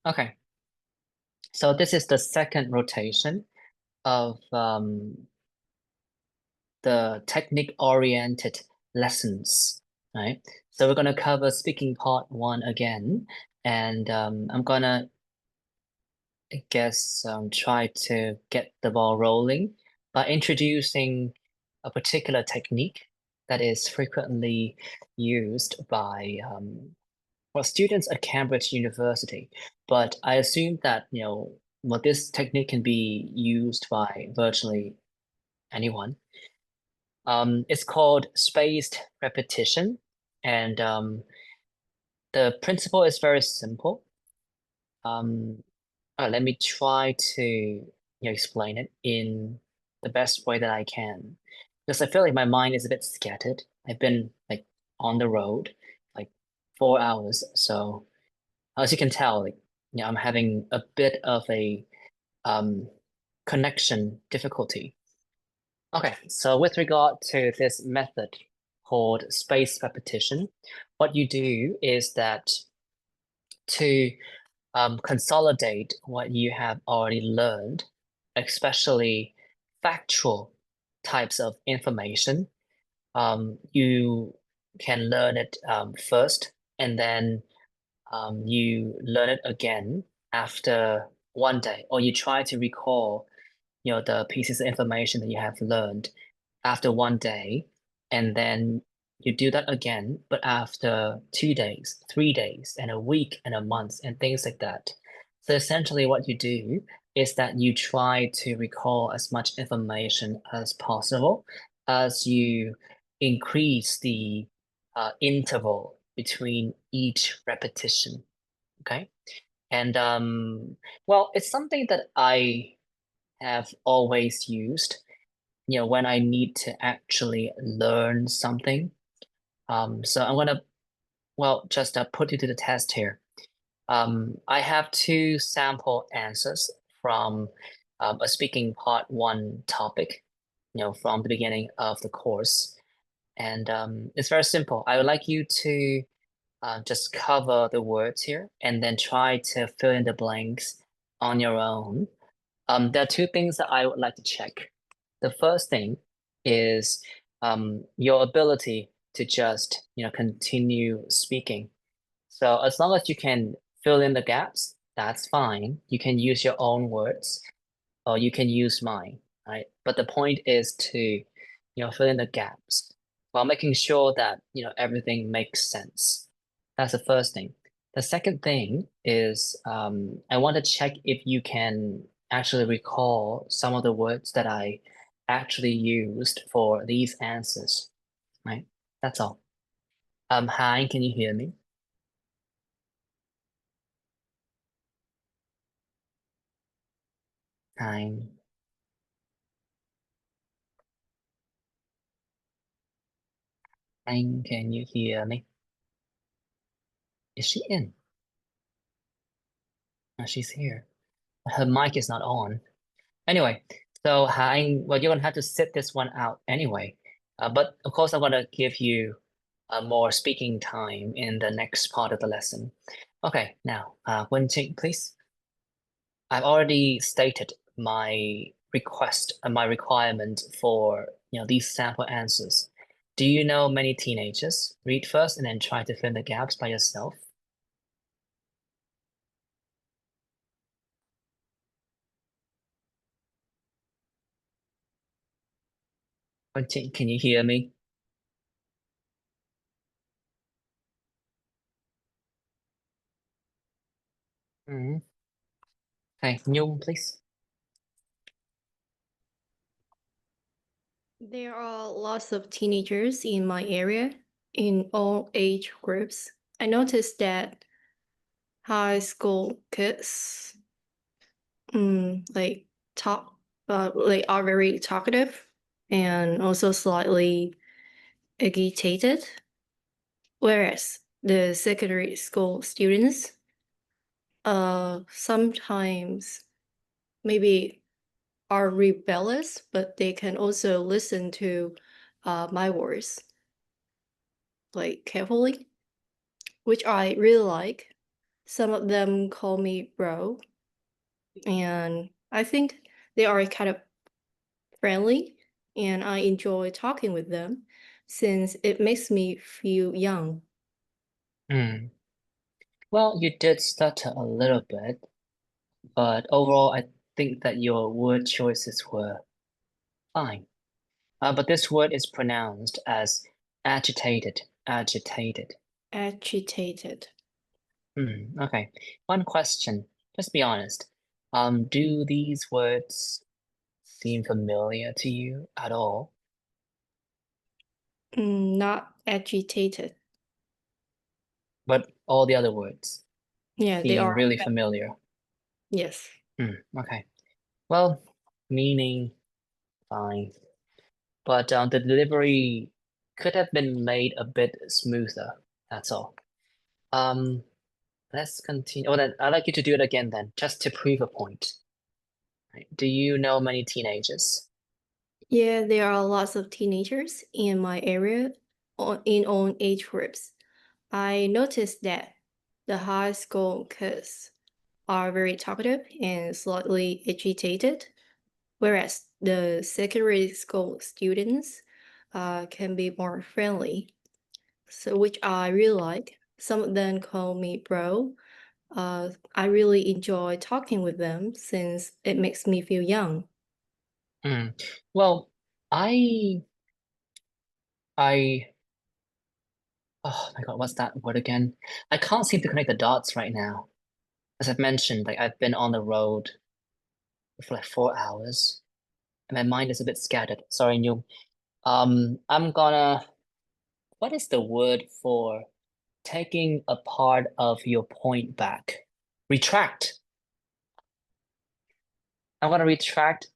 Okay. So this is the second rotation of the technique-oriented lessons, right? So we're going to cover speaking part one again, and I'm gonna, I guess, try to get the ball rolling by introducing a particular technique that is frequently used by well, students at Cambridge University. But I assume that, well, this technique can be used by virtually anyone. It's called spaced repetition, and the principle is very simple. Um, Let me try to explain it in the best way that I can, because I feel like my mind is a bit scattered. I've been like on the road like 4 hours, so as you can tell, like I'm having a bit of a um connection difficulty. Okay, so with regard to this method called spaced repetition, what you do is that to consolidate what you have already learned, especially factual types of information. You can learn it first, and then you learn it again after one day, or you try to recall, the pieces of information that you have learned after one day, and then you do that again, but after 2 days, 3 days, and a week, and a month, and things like that. So essentially, what you do is that you try to recall as much information as possible as you increase the interval between each repetition. Okay. And well, it's something that I have always used, when I need to actually learn something. So I'm gonna, well, just put you to the test here. I have two sample answers from a speaking part one topic, from the beginning of the course. And it's very simple. I would like you to just cover the words here and then try to fill in the blanks on your own. There are two things that I would like to check. The first thing is your ability to just, continue speaking. So as long as you can fill in the gaps, that's fine. You can use your own words or you can use mine, right? But the point is to, fill in the gaps while making sure that, everything makes sense. That's the first thing. The second thing is I want to check if you can actually recall some of the words that I actually used for these answers, right? That's all. Hi, can you hear me? Hi, Anh, can you hear me? Is she in? Oh, she's here. Her mic is not on. Anyway, so Hein, well, you're gonna have to sit this one out anyway. But of course, I'm gonna give you more speaking time in the next part of the lesson. Okay, now, Wenqing, please. I've already stated my request and my requirement for, these sample answers. Do you know many teenagers? Read first and then try to fill in the gaps by yourself. Wenqing, can you hear me? Mm. Okay, Nhung, please. There are lots of teenagers in my area in all age groups. I noticed that high school kids like talk like are very talkative and also slightly agitated, whereas the secondary school students sometimes maybe are rebellious, but they can also listen to my words like carefully, which I really like. Some of them call me bro, and I think they are kind of friendly, and I enjoy talking with them since it makes me feel young. Hmm. Well, you did stutter a little bit, but overall, I think that your word choices were fine. But this word is pronounced as agitated, agitated. Agitated. Okay. One question, just be honest. Do these words seem familiar to you at all? Not agitated. But all the other words Yeah, they seem are. really familiar. Yes. Okay. Well, meaning fine. But the delivery could have been made a bit smoother. That's all. Um, let's continue. Oh, then I'd like you to do it again then, just to prove a point. Right. Do you know many teenagers? Yeah, there are lots of teenagers in my area in all age groups. I noticed that the high school kids are very talkative and slightly agitated, whereas the secondary school students can be more friendly. So, which I really like. Some of them call me bro. I really enjoy talking with them since it makes me feel young. Hmm. Well, I, I, oh my God, what's that word again? I can't seem to connect the dots right now. As I've mentioned, like I've been on the road for like 4 hours, and my mind is a bit scattered. Sorry, New. I'm gonna. What is the word for taking a part of your point back? Retract. I'm gonna retract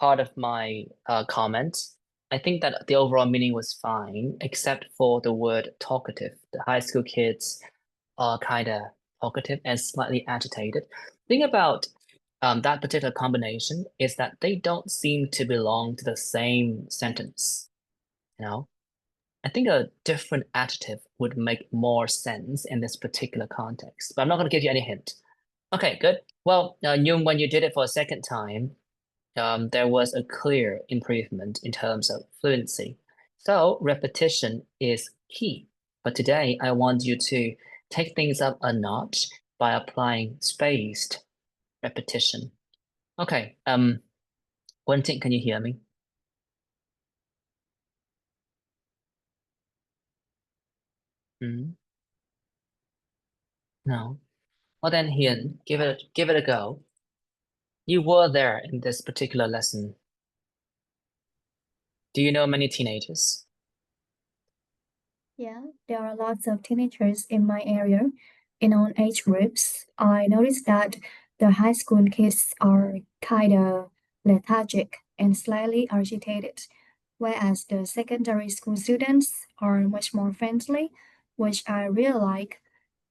part of my comment. I think that the overall meaning was fine, except for the word talkative. The high school kids are kind of talkative and slightly agitated. Thing about that particular combination is that they don't seem to belong to the same sentence. You know, I think a different adjective would make more sense in this particular context, but I'm not going to give you any hint. Okay, good. Well, Yoon, when you did it for a second time, there was a clear improvement in terms of fluency. So repetition is key. But today, I want you to take things up a notch by applying spaced repetition. Okay, Quentin, can you hear me? Hmm. No. Well then, Hian, give it a go. You were there in this particular lesson. Do you know many teenagers? Yeah, there are lots of teenagers in my area in all age groups. I noticed that the high school kids are kind of lethargic and slightly agitated, whereas the secondary school students are much more friendly, which I really like.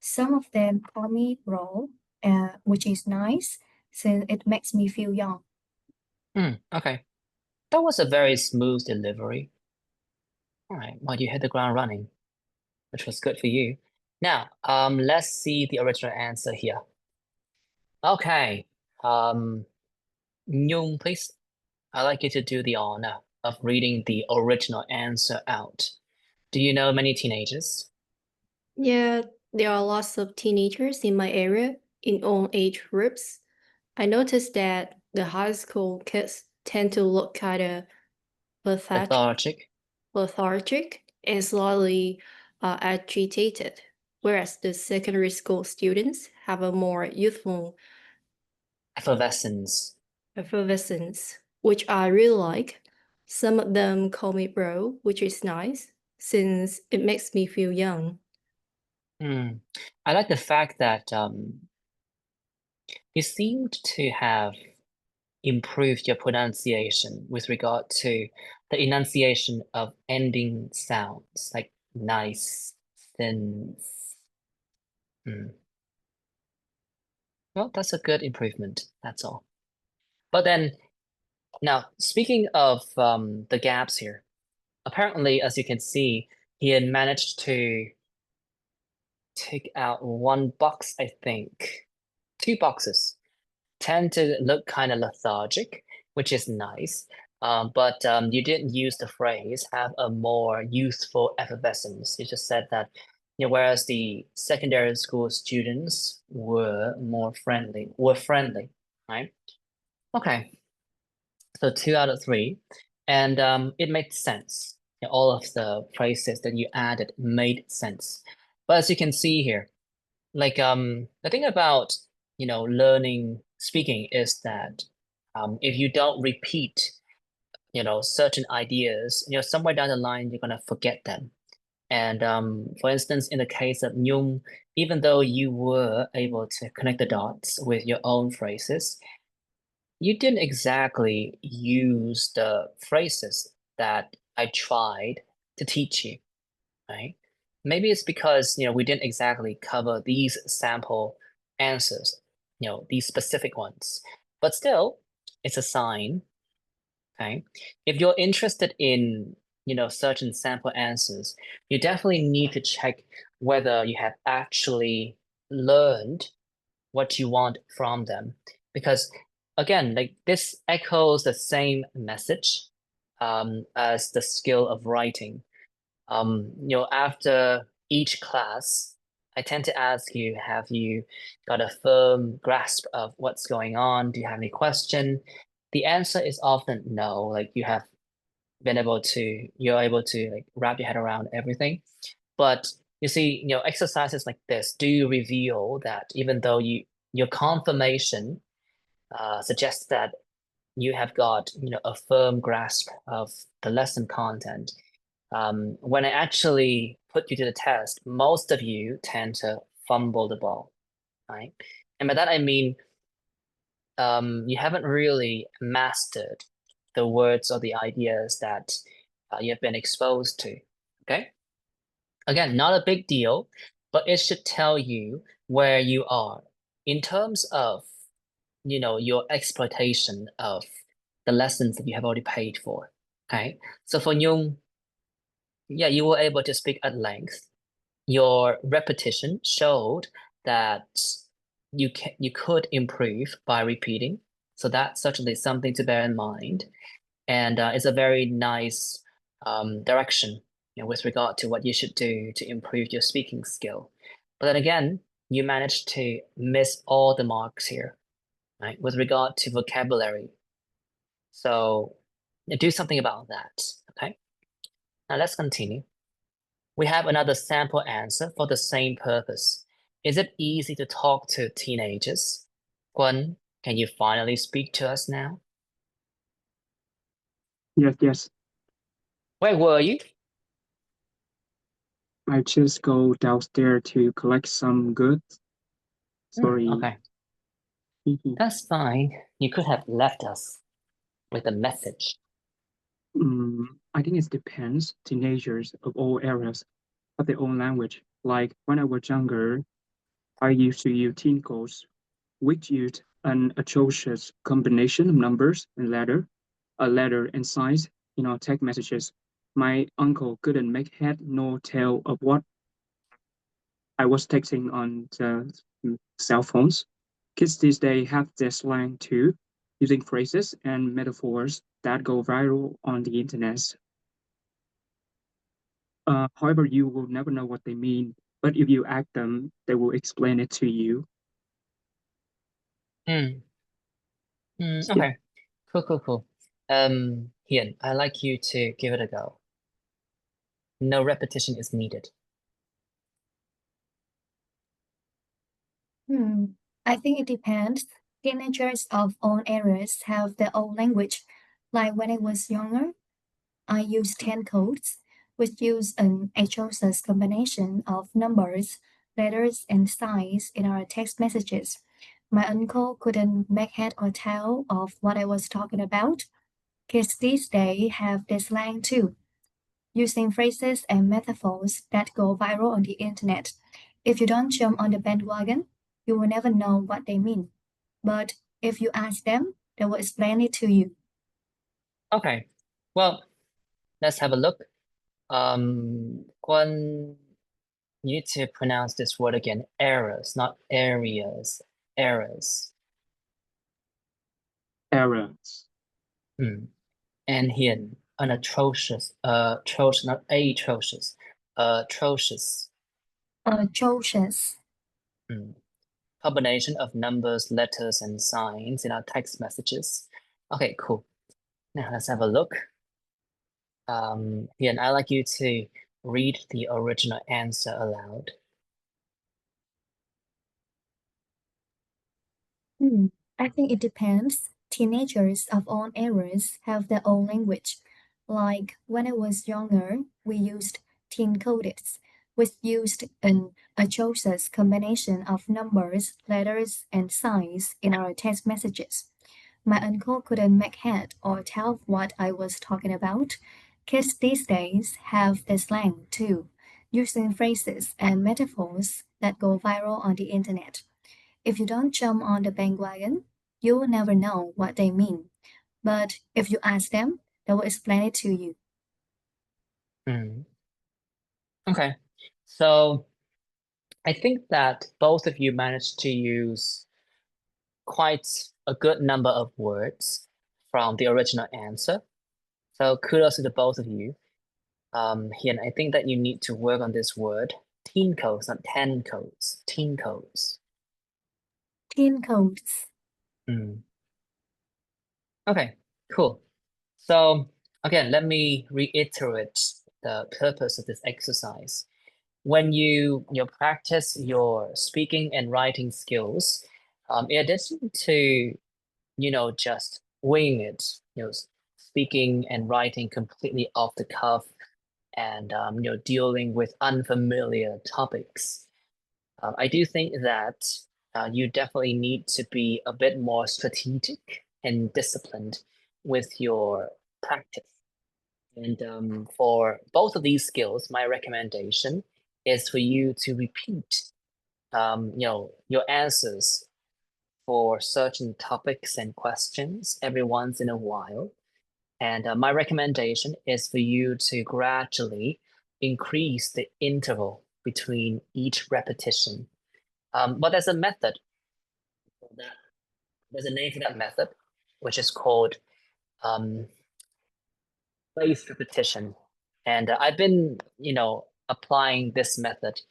Some of them call me bro, which is nice since it makes me feel young. Okay. That was a very smooth delivery. All right, well, you hit the ground running, which was good for you. Now, let's see the original answer here. Okay, um, Nyung, please, I'd like you to do the honor of reading the original answer out. Do you know many teenagers? Yeah, there are lots of teenagers in my area in all age groups. I noticed that the high school kids tend to look kind of lethargic, Lethargic, lethargic and slightly agitated, whereas the secondary school students have a more youthful effervescence. effervescence, which I really like. Some of them call me bro, which is nice since it makes me feel young. Hmm. I like the fact that you seemed to have improved your pronunciation with regard to the enunciation of ending sounds like nice, since. Hmm. Well, that's a good improvement. That's all. But then, now speaking of the gaps here, apparently, as you can see, he had managed to take out one box, I think. 2 boxes. Tend to look kind of lethargic, which is nice. But you didn't use the phrase have a more youthful effervescence. You just said that, whereas the secondary school students were friendly, right? Okay, so 2 out of 3, and it made sense. All of the phrases that you added made sense. But as you can see here, like the thing about learning speaking is that if you don't repeat certain ideas, somewhere down the line you're gonna forget them. And for instance, in the case of Nhung, even though you were able to connect the dots with your own phrases, you didn't exactly use the phrases that I tried to teach you, right? Maybe it's because we didn't exactly cover these sample answers, these specific ones. But still, it's a sign, okay? If you're interested in certain sample answers, you definitely need to check whether you have actually learned what you want from them. Because again, like this echoes the same message as the skill of writing. After each class, I tend to ask you, have you got a firm grasp of what's going on? Do you have any question? The answer is often no, like you're able to like wrap your head around everything. But you see, exercises like this do reveal that even though your confirmation suggests that you have got a firm grasp of the lesson content, when I actually put you to the test, most of you tend to fumble the ball, right? And by that I mean you haven't really mastered the words or the ideas that you have been exposed to, okay? Again, not a big deal, but it should tell you where you are in terms of, your exploitation of the lessons that you have already paid for, okay? So for Nhung, yeah, you were able to speak at length. Your repetition showed that you could improve by repeating. So that's certainly something to bear in mind. And it's a very nice direction with regard to what you should do to improve your speaking skill. But then again, you managed to miss all the marks here, right, with regard to vocabulary. So do something about that, okay? Now let's continue. We have another sample answer for the same purpose. Is it easy to talk to teenagers? Quân, can you finally speak to us now? Yes. Where were you? I just go downstairs to collect some goods. Sorry. Okay. That's fine. You could have left us with a message. I think it depends. Teenagers of all areas have their own language. Like when I was younger, I used to use teen codes, which used an atrocious combination of numbers and letter and signs in our text messages. My uncle couldn't make head nor tail of what I was texting on the cell phones. Kids these days have their slang too, using phrases and metaphors that go viral on the internet. However, you will never know what they mean, but if you ask them, they will explain it to you. Okay. Cool. Hiền, I'd like you to give it a go. No repetition is needed. I think it depends. Teenagers of all areas have their own language. Like when I was younger, I used 10 codes, which use an atrocious combination of numbers, letters, and signs in our text messages. My uncle couldn't make head or tail of what I was talking about. Kids these days have their slang too, using phrases and metaphors that go viral on the internet. If you don't jump on the bandwagon, you will never know what they mean. But if you ask them, they will explain it to you. Okay. Well, let's have a look. Quân, you need to pronounce this word again. Errors, not areas. Errors. Errors. And here, an atrocious, not atrocious, atrocious. Atrocious. Combination of numbers, letters, and signs in our text messages. Okay, cool. Now let's have a look. Here, I'd like you to read the original answer aloud. I think it depends. Teenagers of all eras have their own language. Like when I was younger, we used teen codes, which used an atrocious combination of numbers, letters, and signs in our text messages. My uncle couldn't make head or tell what I was talking about. Kids these days have the slang too, using phrases and metaphors that go viral on the internet. If you don't jump on the bandwagon, you will never know what they mean. But if you ask them, they will explain it to you. Okay, so I think that both of you managed to use quite a good number of words from the original answer. So kudos to the both of you. Here, I think that you need to work on this word. Teen codes, not 10 codes. Teen codes. Teen codes. Okay, cool. So again, let me reiterate the purpose of this exercise. When you practice your speaking and writing skills, in addition to just wing it, speaking and writing completely off the cuff, and dealing with unfamiliar topics, I do think that you definitely need to be a bit more strategic and disciplined with your practice. And for both of these skills, my recommendation is for you to repeat, your answers for certain topics and questions every once in a while. And my recommendation is for you to gradually increase the interval between each repetition. But there's a method for that. There's a name for that method, which is called spaced repetition. And I've been, applying this method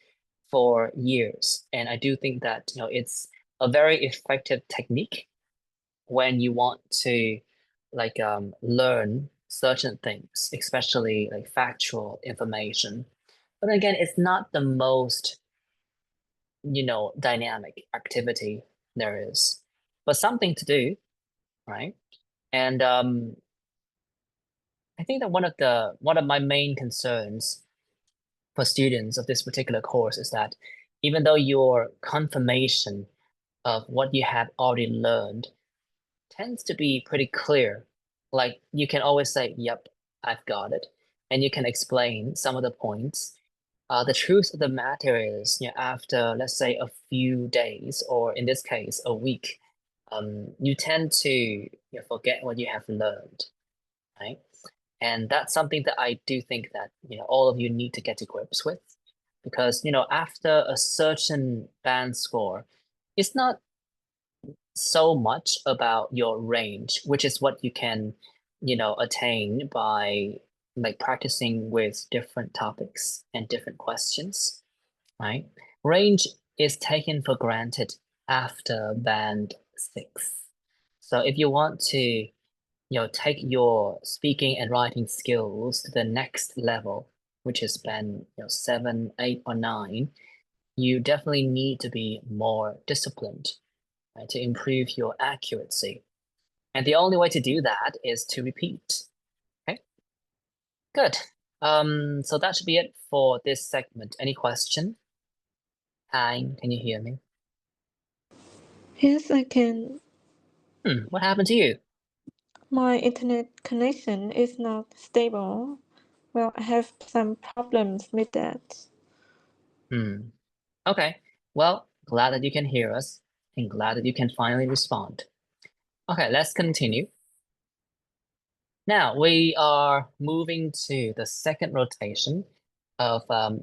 for years. And I do think that, it's a very effective technique when you want to learn certain things, especially like factual information. But again, it's not the most, dynamic activity there is, but something to do, right? And I think that one of my main concerns for students of this particular course is that even though your confirmation of what you have already learned tends to be pretty clear, like you can always say, yep, I've got it, and you can explain some of the points. The truth of the matter is, after, let's say, a few days, or in this case, a week, you tend to forget what you have learned, right? And that's something that I do think that all of you need to get to grips with, because after a certain band score, it's not so much about your range, which is what you can attain by like practicing with different topics and different questions, right? Range is taken for granted after band 6. So if you want to take your speaking and writing skills to the next level, which is band 7, 8, or 9, you definitely need to be more disciplined, right, to improve your accuracy. And the only way to do that is to repeat. Okay, good. So that should be it for this segment. Any question? Hi, can you hear me? Yes, I can. What happened to you? My internet connection is not stable. Well, I have some problems with that. Okay, well, glad that you can hear us and glad that you can finally respond. Okay, let's continue. Now we are moving to the second rotation, of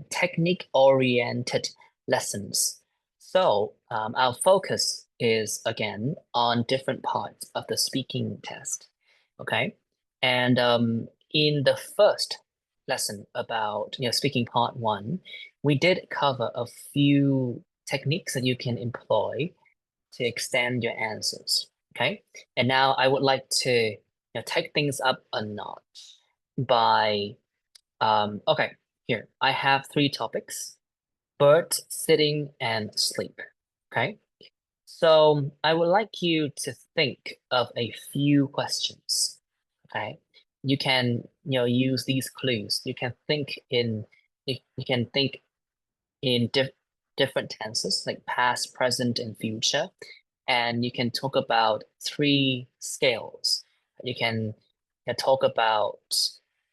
technique-oriented lessons. So our focus is again on different parts of the speaking test. Okay, and in the first lesson about speaking part 1, we did cover a few techniques that you can employ to extend your answers. Okay, and now I would like to take things up a notch by okay, here I have 3 topics: bird, sitting, and sleep. Okay, so I would like you to think of a few questions. Okay, you can use these clues. You can think in different tenses like past, present, and future, and you can talk about 3 scales. You can talk about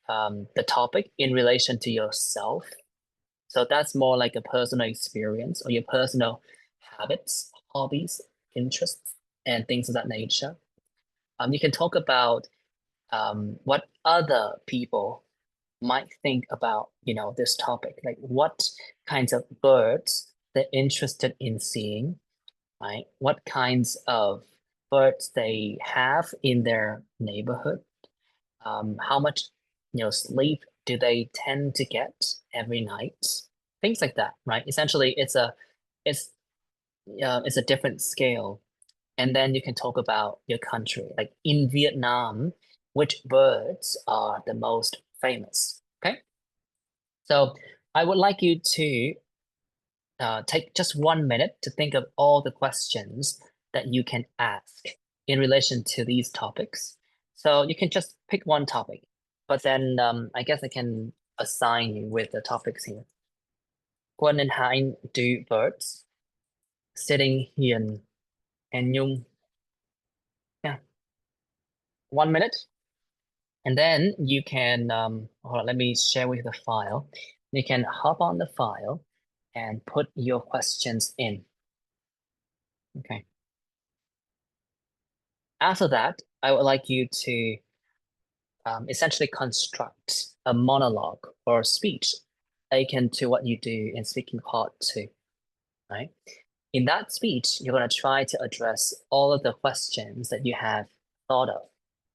the topic in relation to yourself. So that's more like a personal experience or your personal habits, hobbies, interests, and things of that nature. You can talk about what other people might think about this topic, like what kinds of birds they're interested in seeing, right? What kinds of birds they have in their neighborhood, how much sleep do they tend to get every night, things like that, right? Essentially it's it's a different scale. And then you can talk about your country, like in Vietnam, which birds are the most famous. Okay, so I would like you to take just 1 minute to think of all the questions that you can ask in relation to these topics. So you can just pick one topic, but then I guess I can assign you with the topics here. Quân and Hein do birds, sitting Hiền and Nhung. Yeah, 1 minute. And then you can, hold on, let me share with you the file. You can hop on the file and put your questions in. Okay. After that, I would like you to essentially construct a monologue or a speech akin to what you do in speaking part 2, right? In that speech, you're going to try to address all of the questions that you have thought of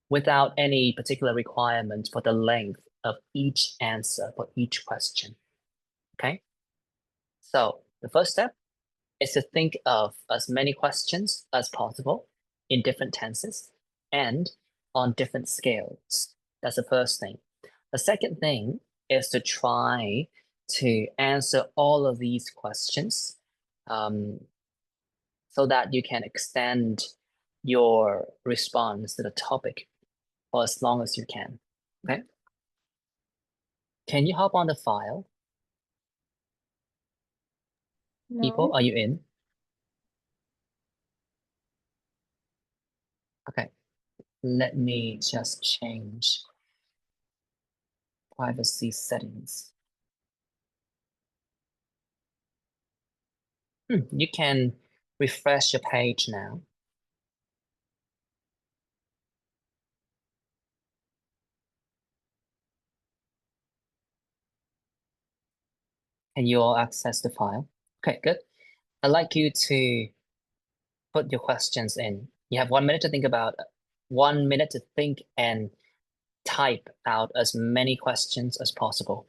without any particular requirement for the length of each answer for each question, okay? So the first step is to think of as many questions as possible in different tenses and on different scales. That's the first thing. The second thing is to try to answer all of these questions so that you can extend your response to the topic for as long as you can. Okay? Can you hop on the file? People, No. are you in? Okay, let me just change privacy settings. You can refresh your page now. Can you all access the file? Okay, good. I'd like you to put your questions in. You have 1 minute to think about, 1 minute to think and type out as many questions as possible.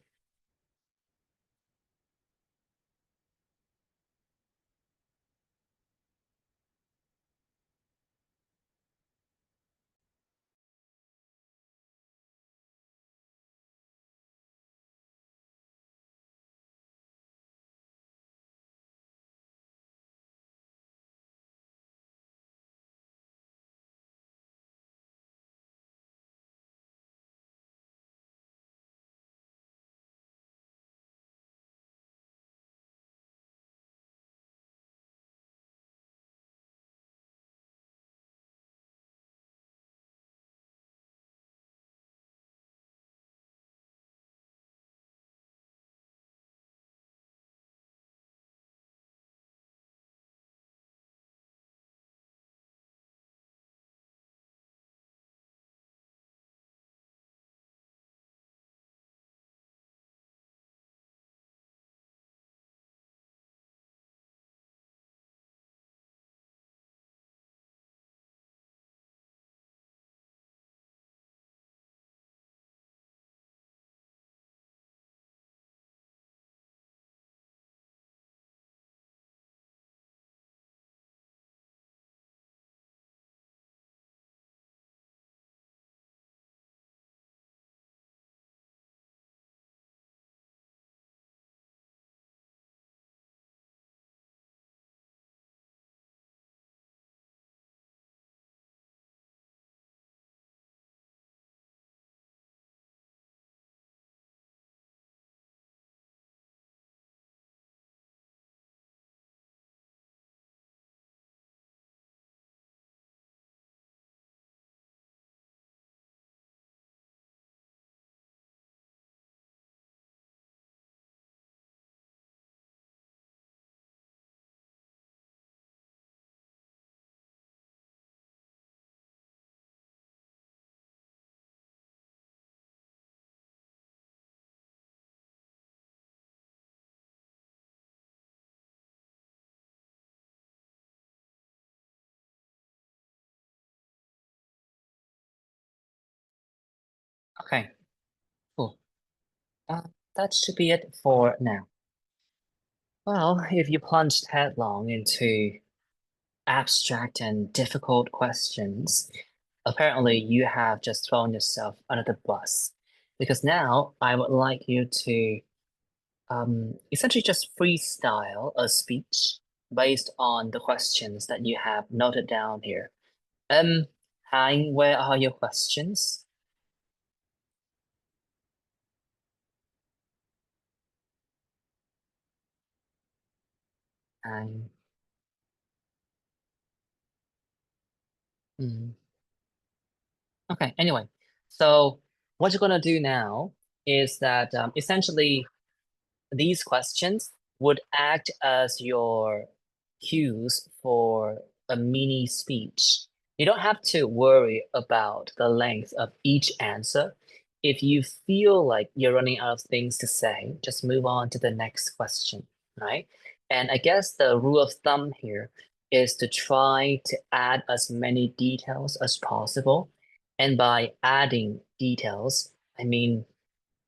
Okay, cool. That should be it for now. Well, if you plunged headlong into abstract and difficult questions, apparently you have just thrown yourself under the bus. Because now I would like you to essentially just freestyle a speech based on the questions that you have noted down here. Hein, where are your questions? Hein. Okay, anyway, so what you're gonna do now is that essentially these questions would act as your cues for a mini speech. You don't have to worry about the length of each answer. If you feel like you're running out of things to say, just move on to the next question, right? And I guess the rule of thumb here is to try to add as many details as possible. And by adding details, I mean,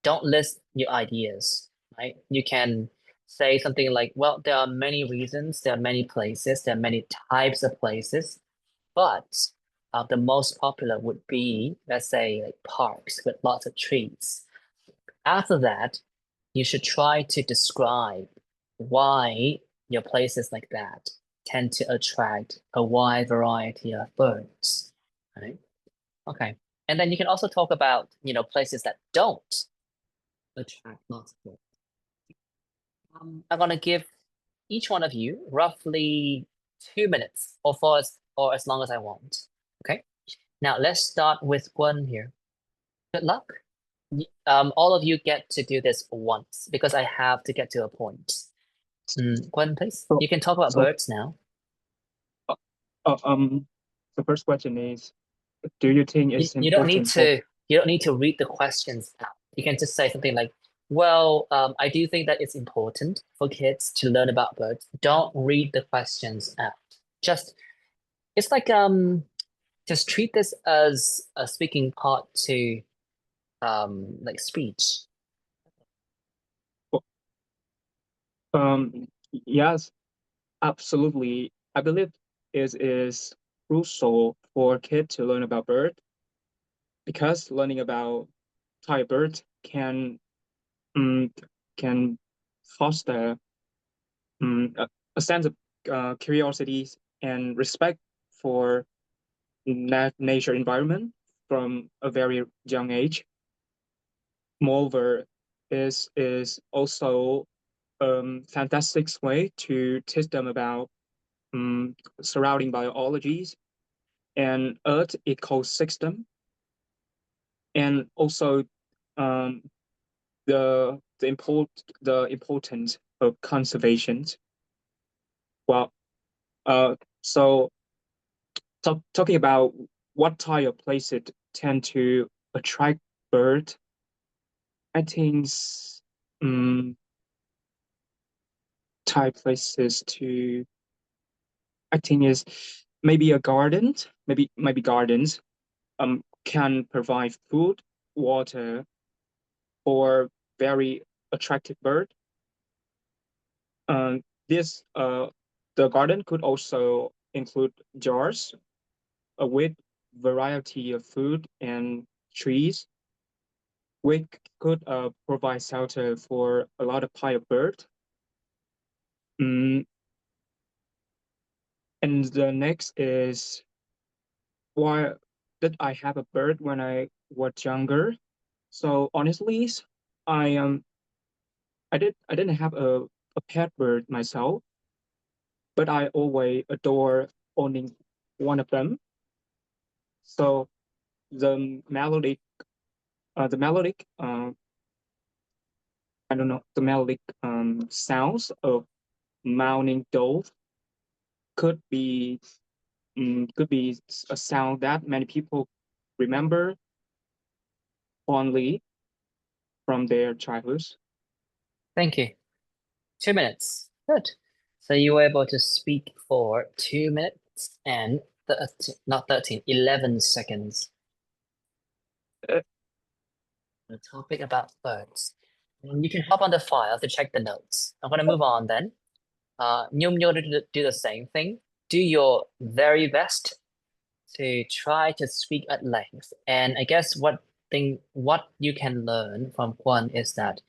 don't list your ideas, right? You can say something like, well, there are many reasons, there are many places, there are many types of places, but the most popular would be, let's say, like parks with lots of trees. After that, you should try to describe why your places like that tend to attract a wide variety of birds, right? Okay. And then you can also talk about, places that don't attract lots of birds. I'm gonna give each one of you roughly 2 minutes or as long as I want. Okay. Now let's start with Gwen here. Good luck. All of you get to do this once because I have to get to a point. Gwen, please. So- You can talk about so- birds now. The first question is, do you think it's You don't need important? to read the questions out. You can just say something like, well, I do think that it's important for kids to learn about birds. Don't read the questions out. It's like just treat this as a speaking part to like speech. Yes, absolutely. I believe it is crucial for kids to learn about bird because learning about type bird can foster a sense of curiosity and respect for nature environment from a very young age. Moreover, is also fantastic way to teach them about surrounding biologies and Earth ecosystem, and also the importance of conservation. Well, so talking about what type of places tend to attract birds, I think type places to I think is maybe a garden, maybe gardens can provide food, water, or very attractive bird. This the garden could also include jars with variety of food and trees, which could provide shelter for a lot of type of bird. And the next is why did I have a bird when I was younger? So honestly, I I didn't have a pet bird myself, but I always adore owning one of them. So the melodic I don't know, the melodic sounds of mounting dove could be could be a sound that many people remember fondly from their childhoods. Thank you. 2 minutes. Good. So you were able to speak for 2 minutes and 11 seconds. A topic about birds. And you can hop on the file to check the notes. I'm gonna move on then. You'll do the same thing. Do your very best to try to speak at length. And I guess what you can learn from Juan is that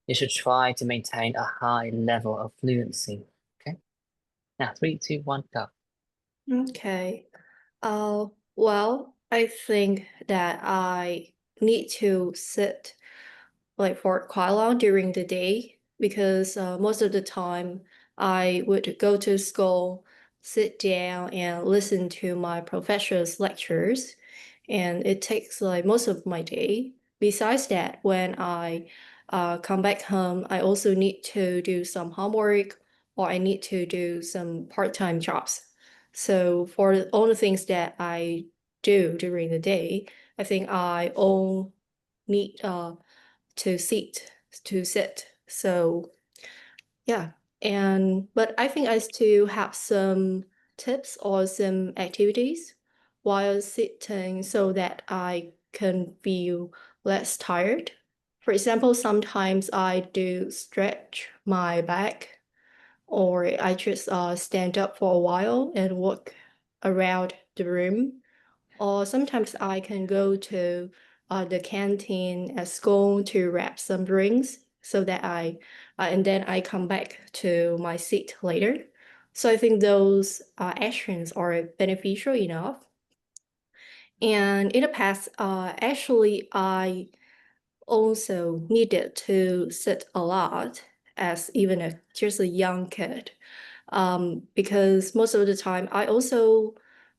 you should try to maintain a high level of fluency. Okay. Now 3, 2, 1, go. Okay. Well, I think that I need to sit like for quite long during the day because most of the time I would go to school, sit down and listen to my professor's lectures, and it takes like most of my day. Besides that, when I come back home, I also need to do some homework or I need to do some part-time jobs. So for all the things that I do during the day, I think I all need to sit. So yeah, but I think I still have some tips or some activities while sitting so that I can feel less tired. For example, sometimes I do stretch my back or I just stand up for a while and walk around the room. Or sometimes I can go to the canteen at school to grab some drinks so that and then I come back to my seat later. So I think those actions are beneficial enough. And in the past, actually, I also needed to sit a lot as even just a young kid, because most of the time I also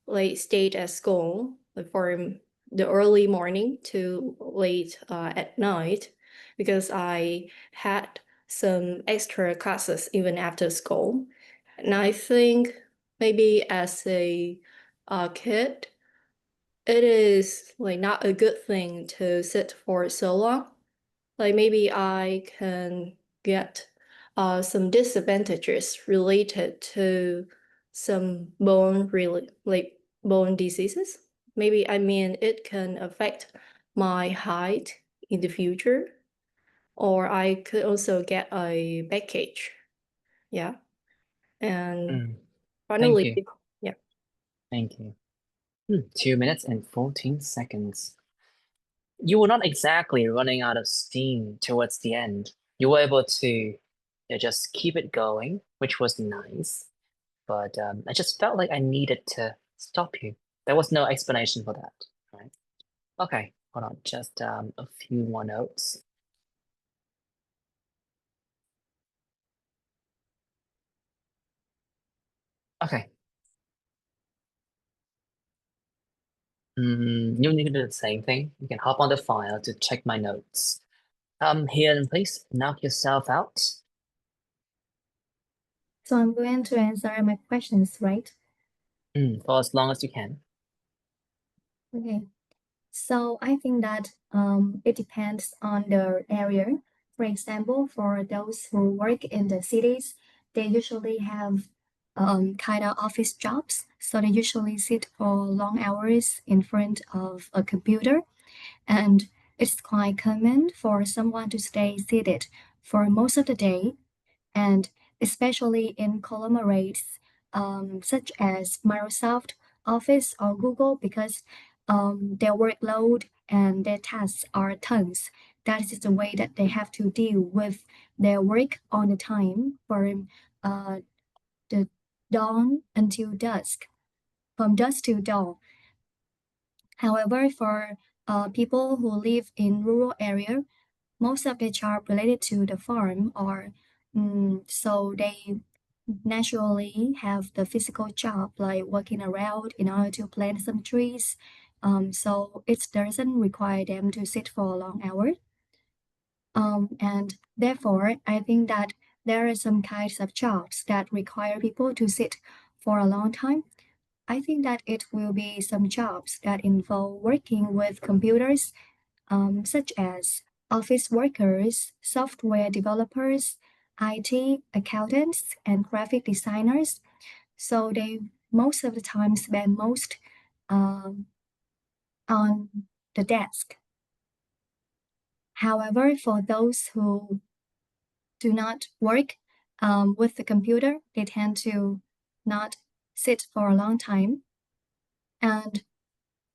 like stayed at school like from the early morning to late at night because I had some extra classes even after school. And I think maybe as a kid, it is like not a good thing to sit for so long. Like maybe I can get some disadvantages related to some bone diseases. Maybe I mean it can affect my height in the future, or I could also get a backache. Yeah, and Thank finally, you. yeah. Thank you. 2 minutes and 14 seconds. You were not exactly running out of steam towards the end. You were able to just keep it going, which was nice. But I just felt like I needed to stop you. There was no explanation for that, right? Okay, hold on, just a few more notes. Okay. You need to do the same thing. You can hop on the file to check my notes. Here, please knock yourself out. So I'm going to answer my questions, right? For as long as you can. Okay. So I think that it depends on the area. For example, for those who work in the cities, they usually have kind of office jobs. So they usually sit for long hours in front of a computer. And it's quite common for someone to stay seated for most of the day, and especially in conglomerates such as Microsoft Office or Google, because their workload and their tasks are tons. That is the way that they have to deal with their work on the time from the dawn until dusk, from dusk to dawn. However, for people who live in rural area, most of the job related to the farm or so they naturally have the physical job like walking around in order to plant some trees. So it doesn't require them to sit for a long hour. And therefore, I think that there are some kinds of jobs that require people to sit for a long time. I think that it will be some jobs that involve working with computers, such as office workers, software developers, IT accountants, and graphic designers. So they most of the time spend most on the desk. However, for those who do not work with the computer, they tend to not sit for a long time. And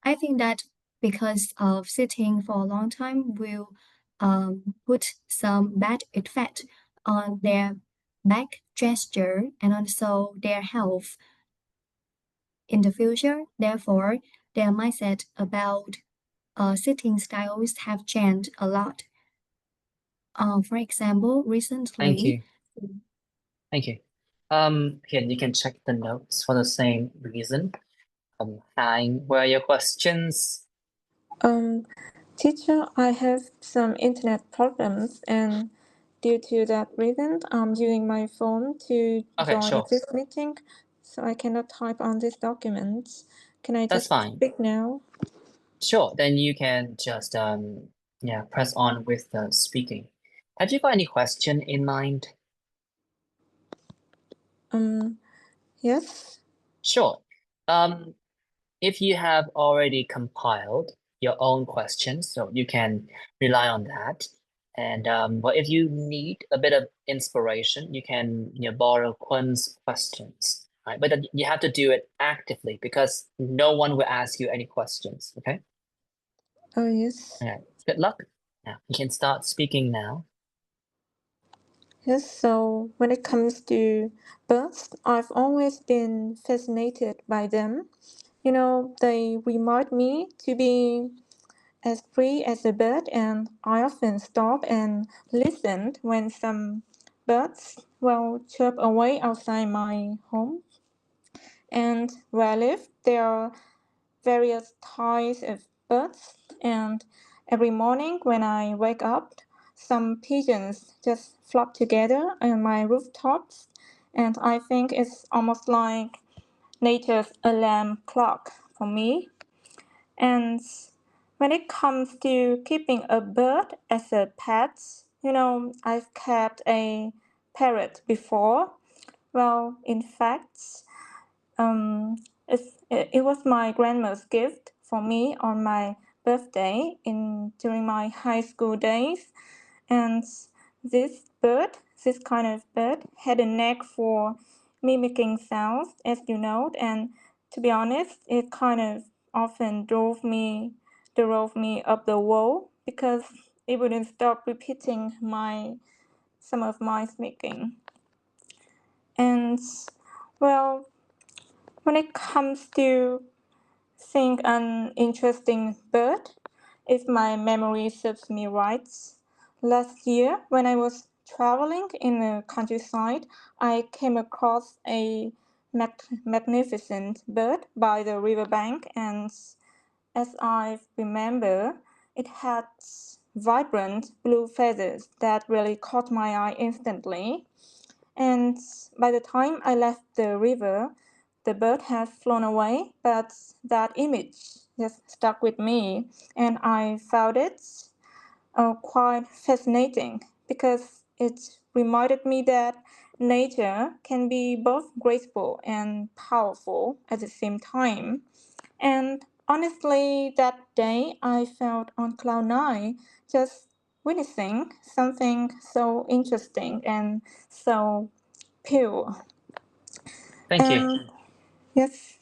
I think that because of sitting for a long time will put some bad effect on their back gesture and also their health in the future. Therefore, their mindset about sitting styles have changed a lot. For example, recently. Thank you. Thank you. Here you can check the notes for the same reason. Hein, what are your questions? Teacher, I have some internet problems, and due to that reason, I'm using my phone to Okay, join sure. this meeting, so I cannot type on this document. Can I That's just fine. speak now? Sure, then you can just press on with the speaking. Have you got any question in mind? Yes. Sure. If you have already compiled your own questions, so you can rely on that. And but if you need a bit of inspiration, you can borrow Kun's questions, right? But then you have to do it actively because no one will ask you any questions. Okay. Oh, yes. All right. Good luck. Now you can start speaking now. Yes, so when it comes to birds, I've always been fascinated by them. You know, they remind me to be as free as a bird, and I often stop and listen when some birds will chirp away outside my home. And where I live, there are various types of birds, and every morning when I wake up, some pigeons just flock together on my rooftops, and I think it's almost like nature's alarm clock for me. And when it comes to keeping a bird as a pet, you know, I've kept a parrot before. Well, in fact, um, it was my grandma's gift for me on my birthday during my high school days. And this kind of bird, had a knack for mimicking sounds, as you know. And to be honest, it kind of often drove me up the wall because it wouldn't stop repeating some of my speaking. And well, when it comes to seeing an interesting bird, if my memory serves me right, last year when I was traveling in the countryside, I came across a magnificent bird by the riverbank, and as I remember, it had vibrant blue feathers that really caught my eye instantly. And by the time I left the river, the bird had flown away, but that image just stuck with me, and I found it quite fascinating because it reminded me that nature can be both graceful and powerful at the same time. And honestly, that day I felt on cloud nine, just witnessing something so interesting and so pure. Thank you. Yes.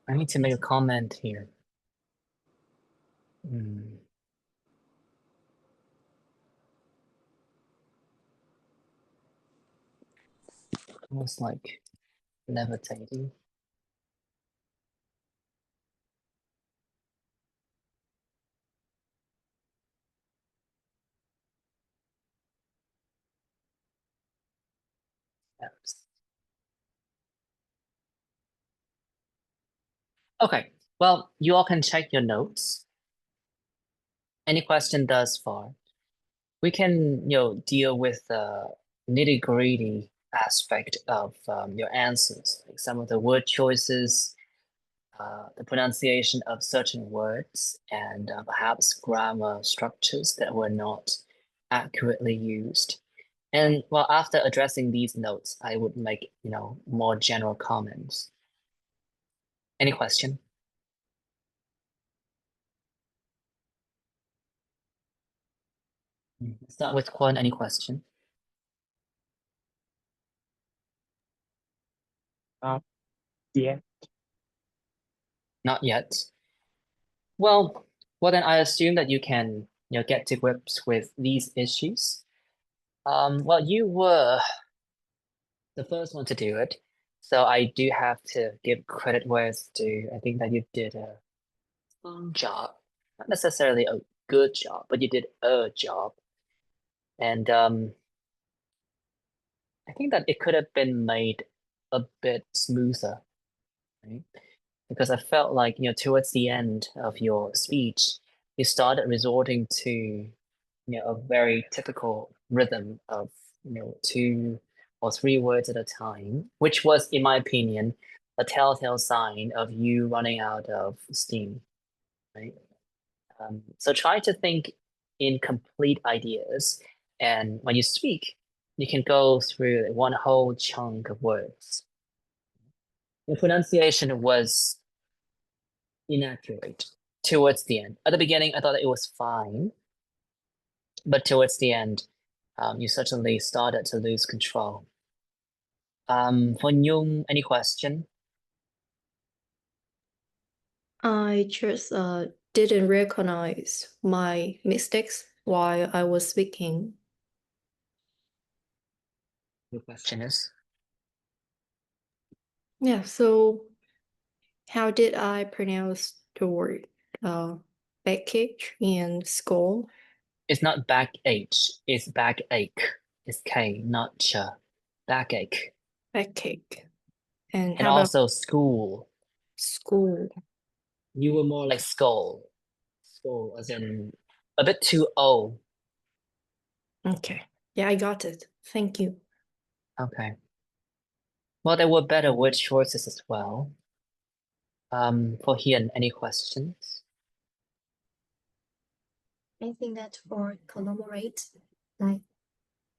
I need to make a comment here. Almost like levitating. Yes. Okay, well, you all can check your notes. Any question thus far? We can, deal with the nitty-gritty aspect of your answers, like some of the word choices, the pronunciation of certain words, and perhaps grammar structures that were not accurately used. And well, after addressing these notes, I would make, more general comments. Any question? Let's start with Kwon. Any question? Yeah. Not yet. Well, then I assume that you can, get to grips with these issues. Well, you were the first one to do it, so I do have to give credit where it's due. I think that you did a strong job, not necessarily a good job, but you did a job. And I think that it could have been made a bit smoother, right? Because I felt like, towards the end of your speech, you started resorting to, a very typical rhythm of, 2 or 3 words at a time, which was, in my opinion, a telltale sign of you running out of steam, right? So try to think in complete ideas, and when you speak, you can go through one whole chunk of words. The pronunciation was inaccurate towards the end. At the beginning, I thought that it was fine, but towards the end, you certainly started to lose control. For Nhung, any question? I just didn't recognize my mistakes while I was speaking. Your question is? Yeah, so how did I pronounce the word package and skull? It's not backache, it's backache. It's K, not ch. Backache. Backache. And And how about also school. school? You were more like skull. Skull, as in a bit too O. Okay. Yeah, I got it. Thank you. Okay. Well, there were better word choices as well. For Hyun, any questions? I think that for conglomerate, like,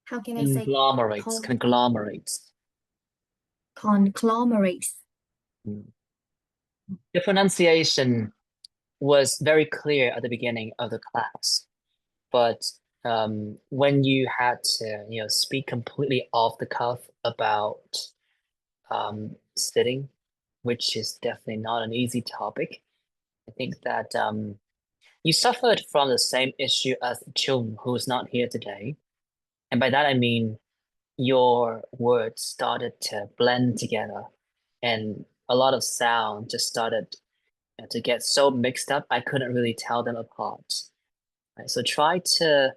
how can I say Conglomerates, conglomerates. conglomerates? The pronunciation was very clear at the beginning of the class, but when you had to, speak completely off the cuff about sitting, which is definitely not an easy topic, I think that you suffered from the same issue as Chung, who is not here today. And by that I mean your words started to blend together and a lot of sound just started to get so mixed up, I couldn't really tell them apart. Right? So try to,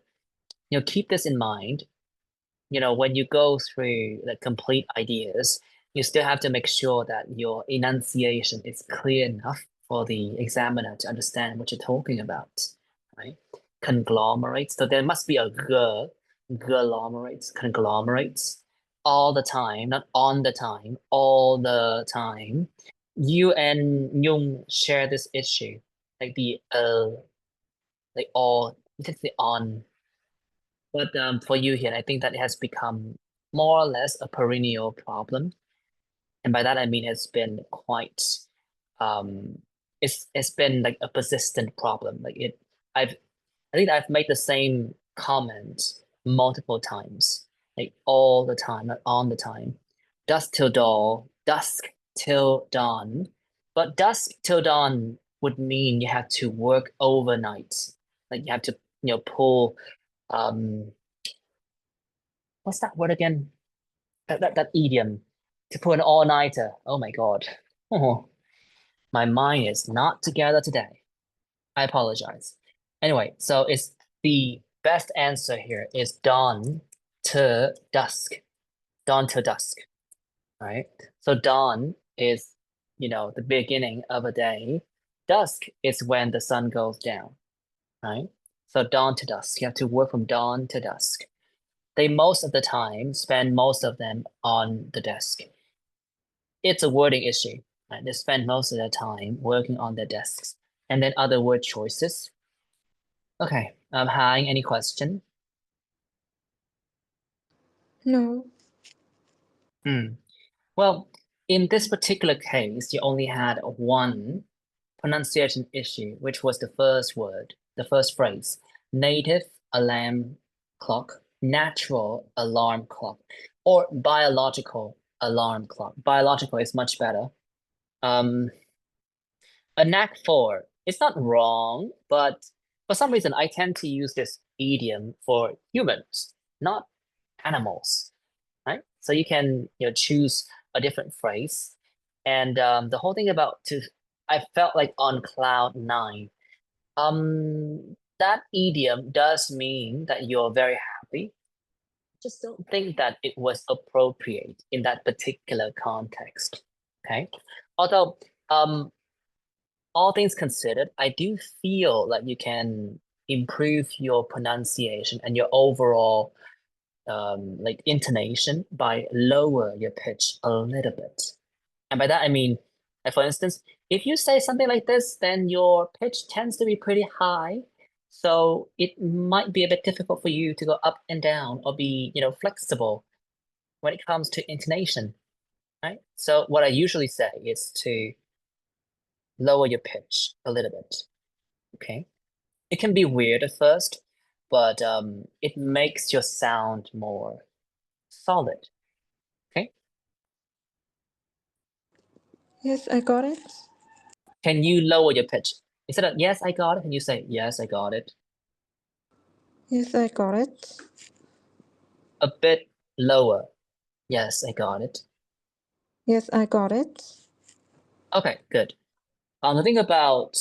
keep this in mind. When you go through the complete ideas, you still have to make sure that your enunciation is clear enough for the examiner to understand what you're talking about, right? Conglomerates. So there must be a glomerates, conglomerates, all the time, not on the time, all the time. You and Nhung share this issue, like like all, it's the on. But for you here, I think that it has become more or less a perennial problem. And by that I mean it's been quite it's been like a persistent problem. I think I've made the same comment multiple times, like all the time, not on the time. Dusk till dawn. But dusk till dawn would mean you have to work overnight. Like you have to, pull what's that word again? That idiom. To pull an all-nighter. Oh my God. Oh, my mind is not together today. I apologize. Anyway, so it's the best answer here is dawn to dusk. Dawn to dusk. Right? So dawn is, the beginning of a day. Dusk is when the sun goes down. Right? So dawn to dusk. You have to work from dawn to dusk. They most of the time spend most of them on the desk. It's a wording issue. Right? They spend most of their time working on their desks. And then other word choices. Okay, Hai, any question? No. Well, in this particular case, you only had one pronunciation issue, which was the first word, the first phrase, native alarm clock, natural alarm clock, or biological alarm clock. Biological is much better. A knack for, it's not wrong, but for some reason, I tend to use this idiom for humans, not animals, right? So you can choose a different phrase. And the whole thing about I felt like on cloud nine. That idiom does mean that you're very happy. Just don't think that it was appropriate in that particular context. Okay. Although, all things considered, I do feel like you can improve your pronunciation and your overall like intonation by lower your pitch a little bit. And by that, I mean, like for instance, if you say something like this, then your pitch tends to be pretty high. So it might be a bit difficult for you to go up and down or be, flexible when it comes to intonation, right? So what I usually say is to lower your pitch a little bit, okay? It can be weird at first, but it makes your sound more solid, okay? Yes, I got it. Can you lower your pitch? Instead of yes, I got it, can you say yes, I got it? Yes, I got it. A bit lower. Yes, I got it. Yes, I got it. Okay, good. The thing about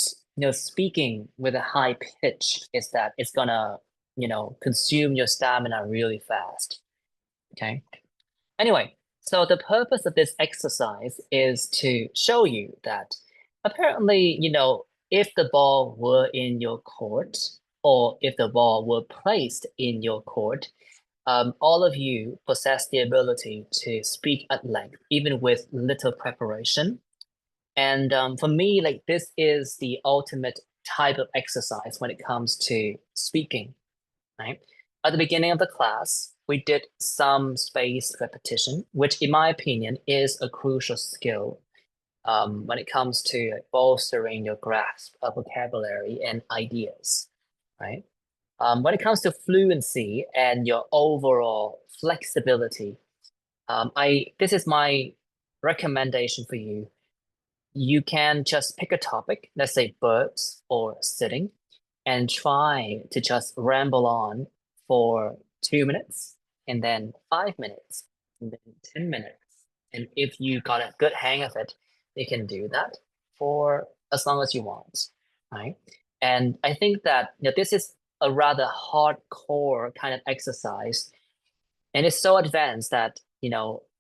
speaking with a high pitch is that it's gonna consume your stamina really fast. Okay. Anyway, so the purpose of this exercise is to show you that apparently, if the ball were in your court or if the ball were placed in your court, all of you possess the ability to speak at length, even with little preparation. And for me, like this is the ultimate type of exercise when it comes to speaking, right? At the beginning of the class, we did some spaced repetition, which in my opinion is a crucial skill when it comes to bolstering your grasp of vocabulary and ideas, right? When it comes to fluency and your overall flexibility, this is my recommendation for you. You can just pick a topic, let's say birds or sitting, and try to just ramble on for 2 minutes, and then 5 minutes, and then 10 minutes. And if you got a good hang of it, you can do that for as long as you want, right? And I think that this is a rather hardcore kind of exercise, and it's so advanced that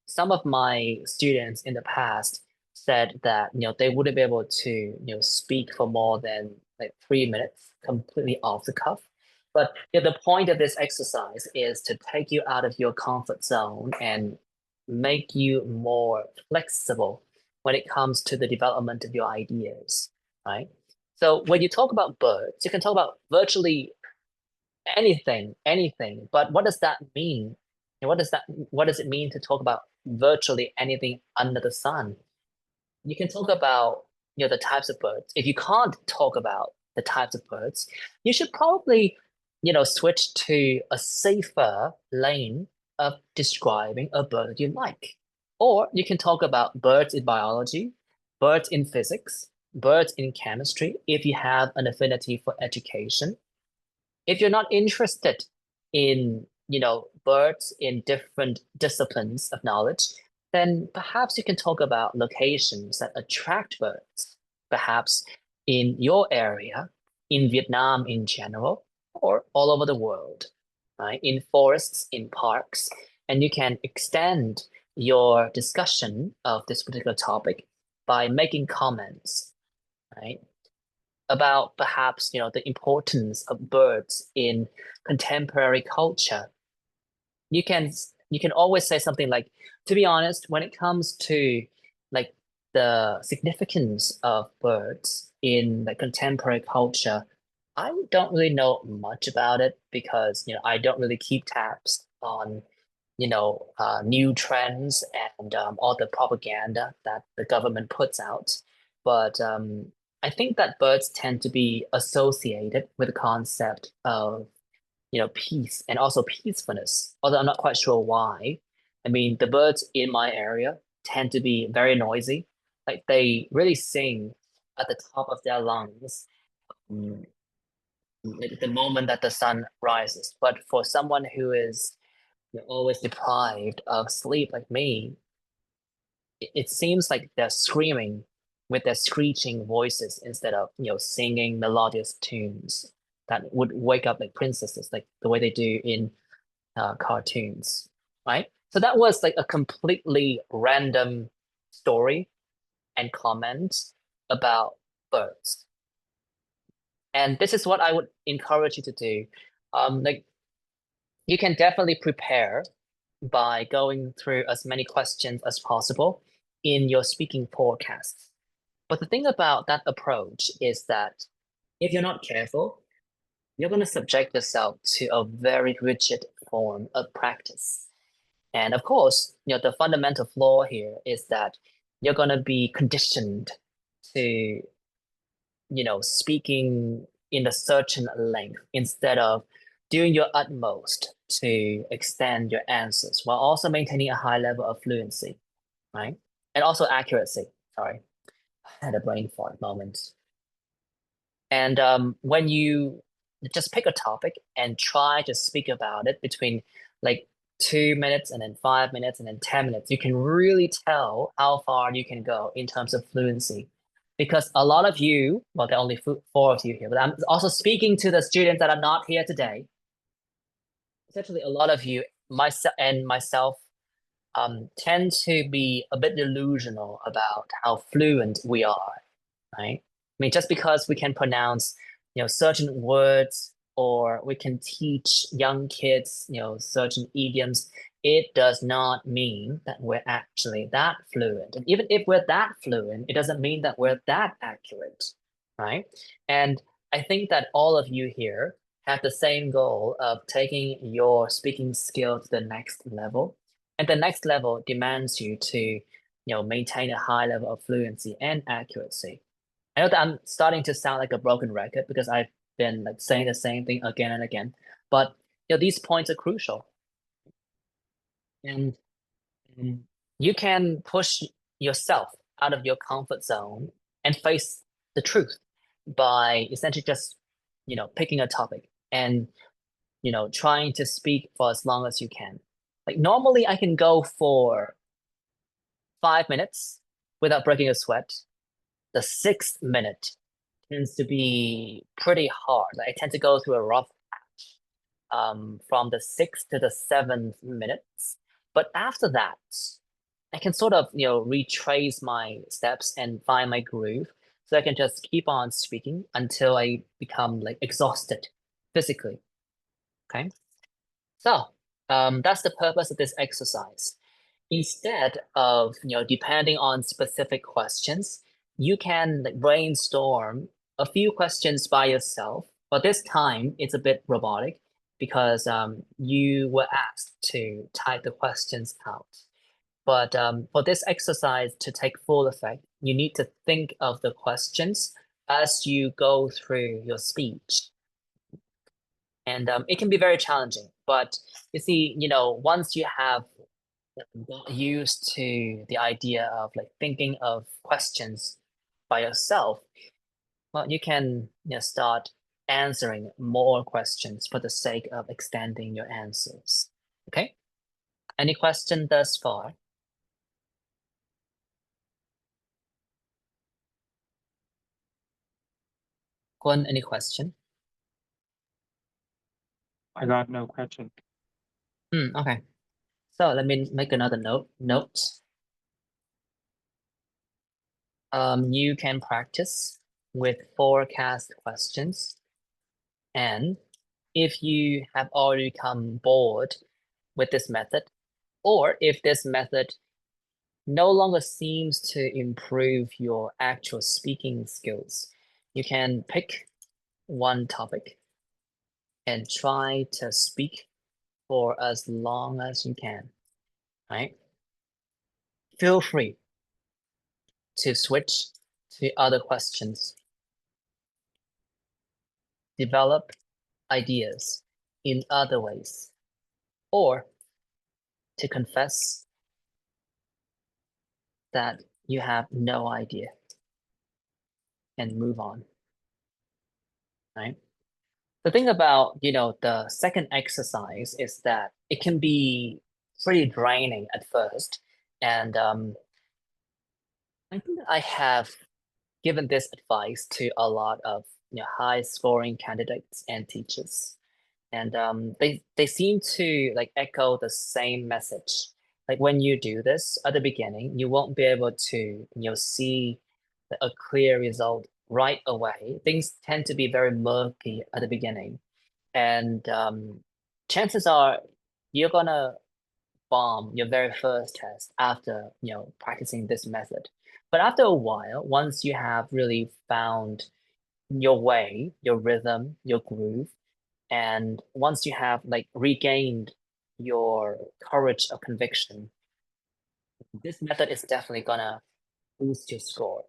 some of my students in the past said that they wouldn't be able to speak for more than like 3 minutes completely off the cuff. But the point of this exercise is to take you out of your comfort zone and make you more flexible when it comes to the development of your ideas, right? So when you talk about birds, you can talk about virtually anything. But what does that mean? And what does it mean to talk about virtually anything under the sun? You can talk about the types of birds. If you can't talk about the types of birds, you should probably switch to a safer lane of describing a bird you like. Or you can talk about birds in biology, birds in physics, birds in chemistry if you have an affinity for education. If you're not interested in birds in different disciplines of knowledge, then perhaps you can talk about locations that attract birds, perhaps in your area, in Vietnam in general, or all over the world, right? In forests, in parks, and you can extend your discussion of this particular topic by making comments, right? About perhaps the importance of birds in contemporary culture. You can always say something like, to be honest, when it comes to like the significance of birds in like contemporary culture, I don't really know much about it because I don't really keep tabs on new trends and all the propaganda that the government puts out. But I think that birds tend to be associated with the concept of peace and also peacefulness, although I'm not quite sure why. I mean, the birds in my area tend to be very noisy. Like they really sing at the top of their lungs at the moment that the sun rises. But for someone who is always deprived of sleep like me, it seems like they're screaming with their screeching voices instead of singing melodious tunes that would wake up like princesses, like the way they do in cartoons, right? So that was like a completely random story and comment about birds. And this is what I would encourage you to do. Like you can definitely prepare by going through as many questions as possible in your speaking forecasts. But the thing about that approach is that if you're not careful, you're going to subject yourself to a very rigid form of practice. And of course, the fundamental flaw here is that you're going to be conditioned to, speaking in a certain length instead of doing your utmost to extend your answers while also maintaining a high level of fluency, right? And also accuracy. Sorry, I had a brain fart moment. And when you just pick a topic and try to speak about it between like 2 minutes and then 5 minutes and then 10 minutes, you can really tell how far you can go in terms of fluency. Because a lot of you, well, there are only 4 of you here, but I'm also speaking to the students that are not here today. Essentially, a lot of you, myself, tend to be a bit delusional about how fluent we are, right? I mean, just because we can pronounce, certain words or we can teach young kids, certain idioms, it does not mean that we're actually that fluent. And even if we're that fluent, it doesn't mean that we're that accurate, right? And I think that all of you here have the same goal of taking your speaking skill to the next level. And the next level demands you to, maintain a high level of fluency and accuracy. I know that I'm starting to sound like a broken record because I've been like saying the same thing again and again, but these points are crucial. And you can push yourself out of your comfort zone and face the truth by essentially just, picking a topic and, trying to speak for as long as you can. Like normally I can go for 5 minutes without breaking a sweat. The 6th minute tends to be pretty hard. Like I tend to go through a rough patch from the 6th to the 7th minutes. But after that, I can sort of, retrace my steps and find my groove. So I can just keep on speaking until I become like exhausted physically. Okay. So that's the purpose of this exercise. Instead of, depending on specific questions, you can like brainstorm a few questions by yourself, but this time it's a bit robotic because you were asked to type the questions out. But for this exercise to take full effect, you need to think of the questions as you go through your speech. And it can be very challenging, but you see, once you have got used to the idea of like thinking of questions by yourself, well, you can start answering more questions for the sake of extending your answers. Okay? Any question thus far? Kwon, any question? I got no question. Okay. So let me make another note. You can practice with forecast questions. And if you have already come bored with this method, or if this method no longer seems to improve your actual speaking skills, you can pick one topic and try to speak for as long as you can, right? Feel free to switch to other questions. Develop ideas in other ways, or to confess that you have no idea and move on, right? The thing about, the second exercise is that it can be pretty draining at first. And I think I have given this advice to a lot of high scoring candidates and teachers. And they seem to like echo the same message. Like when you do this at the beginning, you won't be able to see a clear result right away. Things tend to be very murky at the beginning, and chances are you're gonna bomb your very first test after practicing this method. But after a while, once you have really found your way, your rhythm, your groove, and once you have like regained your courage of conviction, this method is definitely gonna boost your score.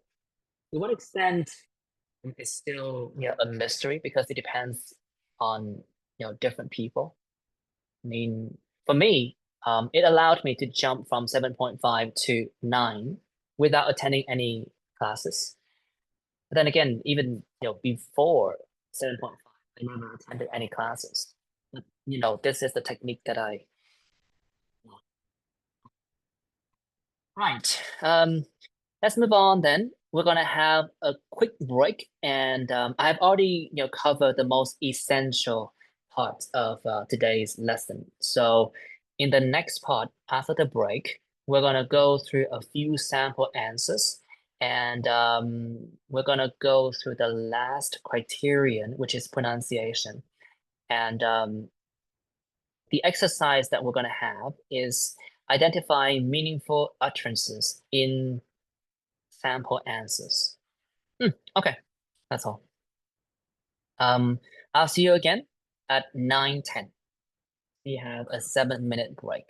To what extent is still a mystery because it depends on different people. I mean, for me, it allowed me to jump from 7.5 to 9 without attending any classes. But then again, even before 7.5, I never attended any classes. But this is the technique that I. Right. Let's move on then. We're gonna have a quick break, and I've already covered the most essential parts of today's lesson. So in the next part, after the break, we're gonna go through a few sample answers, and we're gonna go through the last criterion, which is pronunciation. And the exercise that we're gonna have is identifying meaningful utterances in sample answers. Okay, that's all. I'll see you again at 9:10. We have a 7-minute break.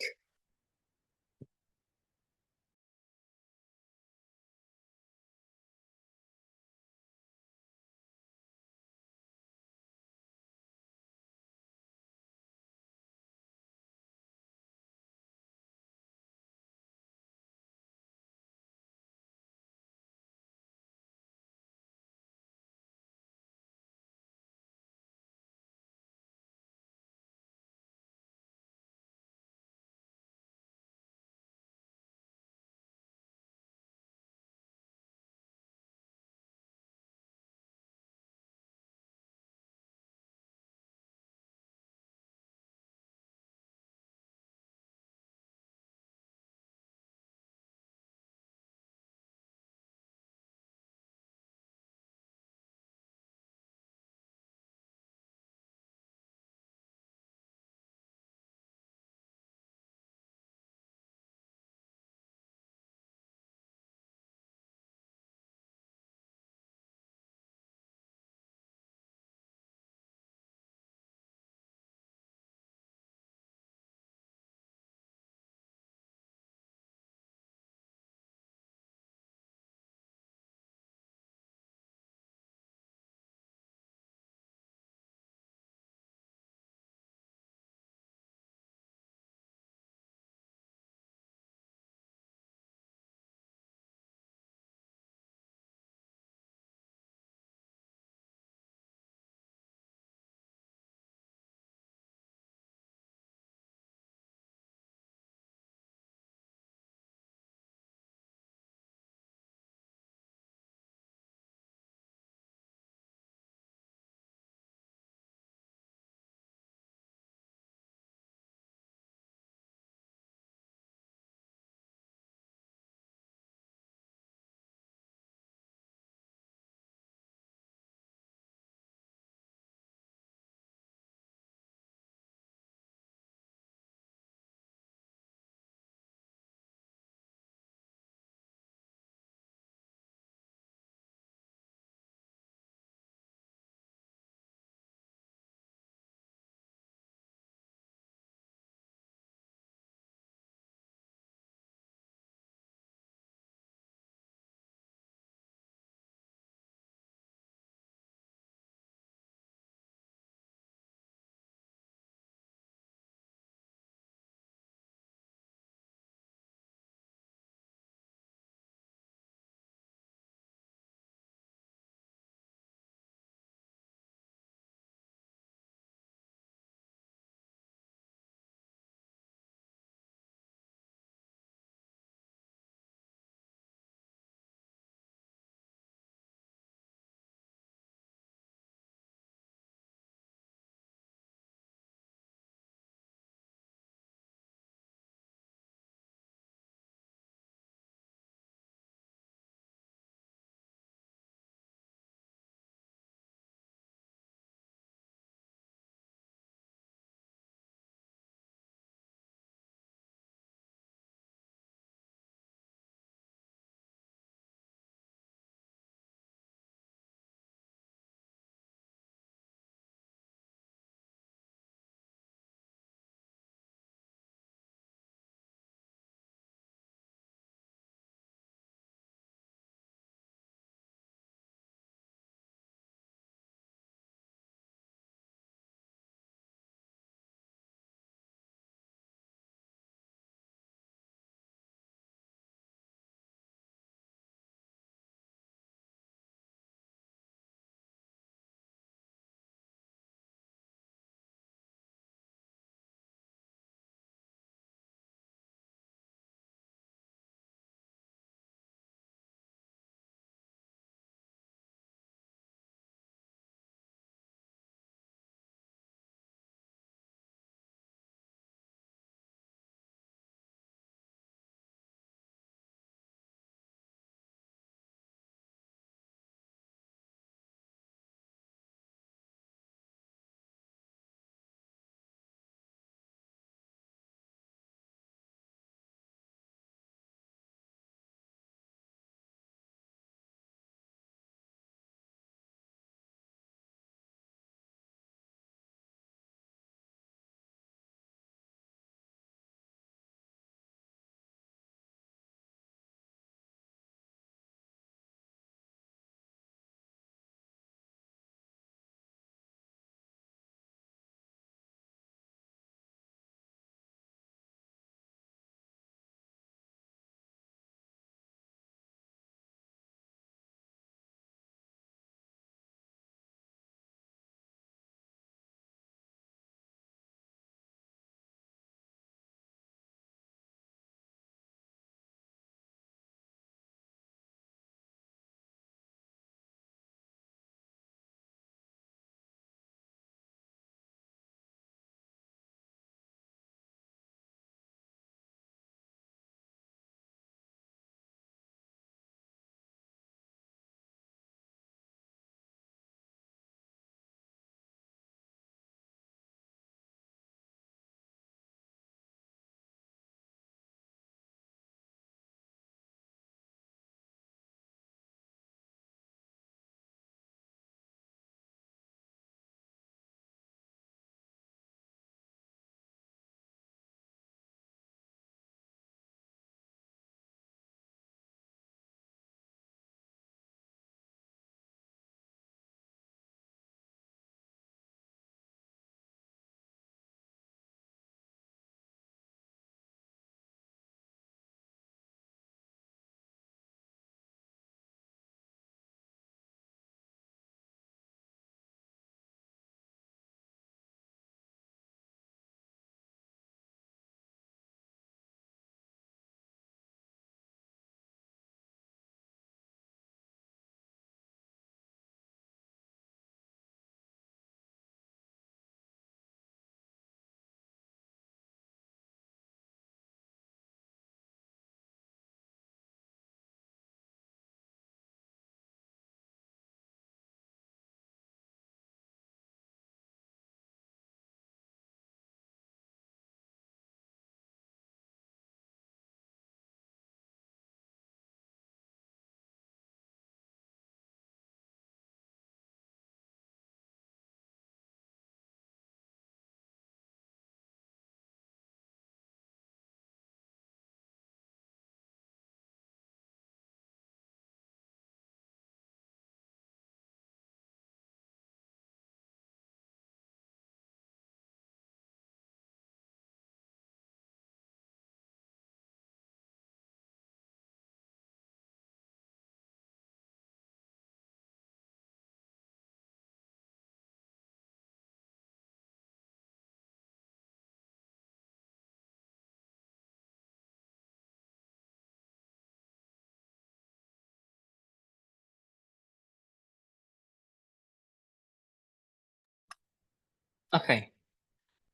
Okay,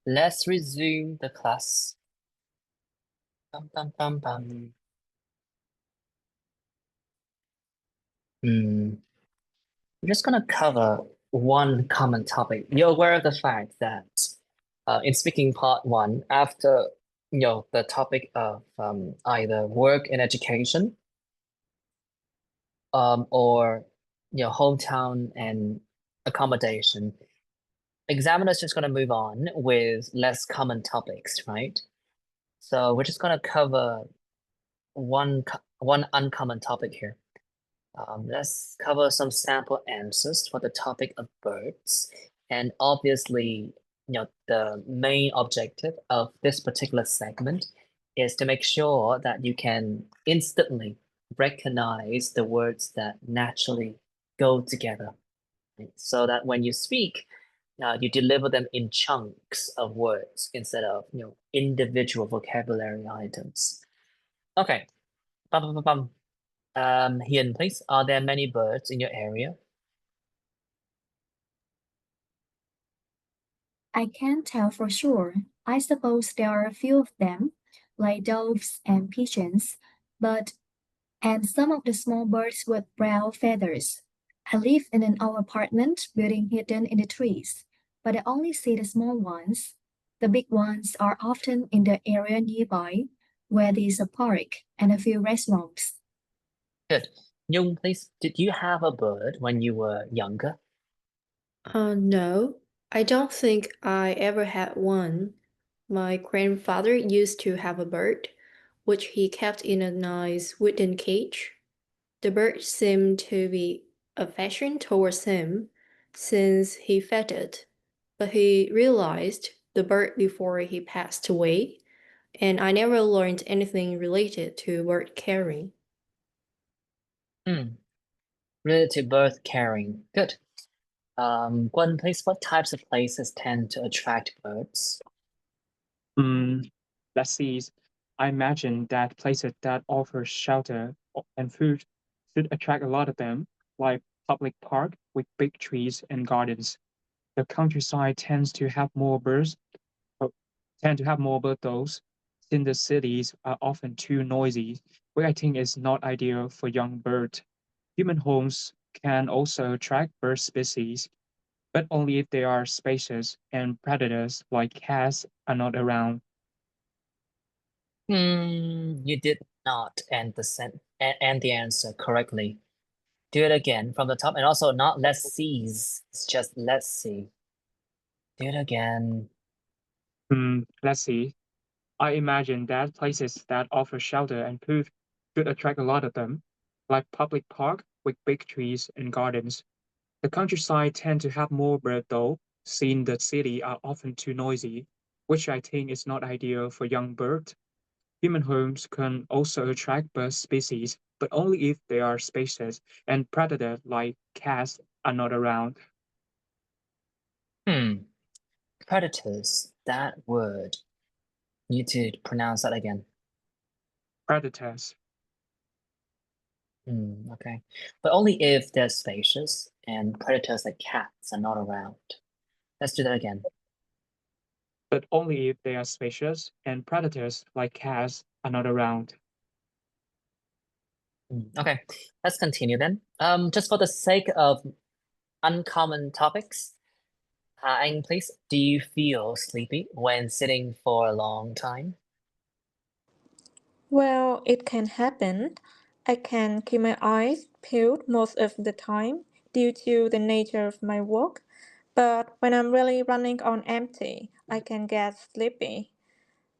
let's resume the class. Bum, bum, bum, bum. We're just gonna cover one common topic. You're aware of the fact that in speaking part one, after the topic of either work and education, or hometown and accommodation, examiner's just gonna move on with less common topics, right? So we're just gonna cover one uncommon topic here. Let's cover some sample answers for the topic of birds. And obviously, the main objective of this particular segment is to make sure that you can instantly recognize the words that naturally go together, right? So that when you speak, you deliver them in chunks of words instead of individual vocabulary items. Okay. Bum, bum, bum, bum. Hiền, please, are there many birds in your area? I can't tell for sure. I suppose there are a few of them, like doves and pigeons, and some of the small birds with brown feathers. I live in an old apartment building hidden in the trees, but I only see the small ones. The big ones are often in the area nearby, where there's a park and a few restaurants. Good. Nhung, please, did you have a bird when you were younger? No, I don't think I ever had one. My grandfather used to have a bird, which he kept in a nice wooden cage. The bird seemed to be affectionate towards him since he fed it, but he realized the bird before he passed away, and I never learned anything related to bird caring. Related to bird caring. Good. Gwen, please, what types of places tend to attract birds? Let's see. I imagine that places that offer shelter and food should attract a lot of them, like public park with big trees and gardens. The countryside tend to have more bird those, since the cities are often too noisy, which I think is not ideal for young birds. Human homes can also attract bird species, but only if they are spacious and predators like cats are not around. You did not end the answer correctly. Do it again from the top, and also not let's sees. It's just let's see. Do it again. Let's see. I imagine that places that offer shelter and food should attract a lot of them, like public park with big trees and gardens. The countryside tend to have more bird though, seeing the city are often too noisy, which I think is not ideal for young birds. Human homes can also attract bird species, but only if they are spacious and predators like cats are not around. Predators. That word. You need to pronounce that again. Predators. Okay. But only if they're spacious and predators like cats are not around. Let's do that again. But only if they are spacious and predators like cats are not around. Okay, let's continue then. Just for the sake of uncommon topics, Anh, please, do you feel sleepy when sitting for a long time? Well, it can happen. I can keep my eyes peeled most of the time due to the nature of my work, but when I'm really running on empty, I can get sleepy.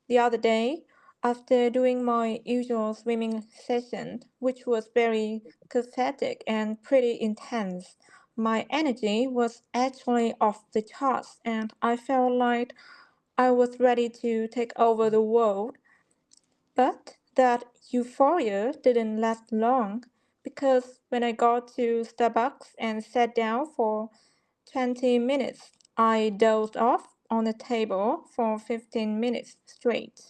The other day, after doing my usual swimming session, which was very cathartic and pretty intense, my energy was actually off the charts and I felt like I was ready to take over the world. But that euphoria didn't last long because when I got to Starbucks and sat down for 20 minutes, I dozed off on the table for 15 minutes straight.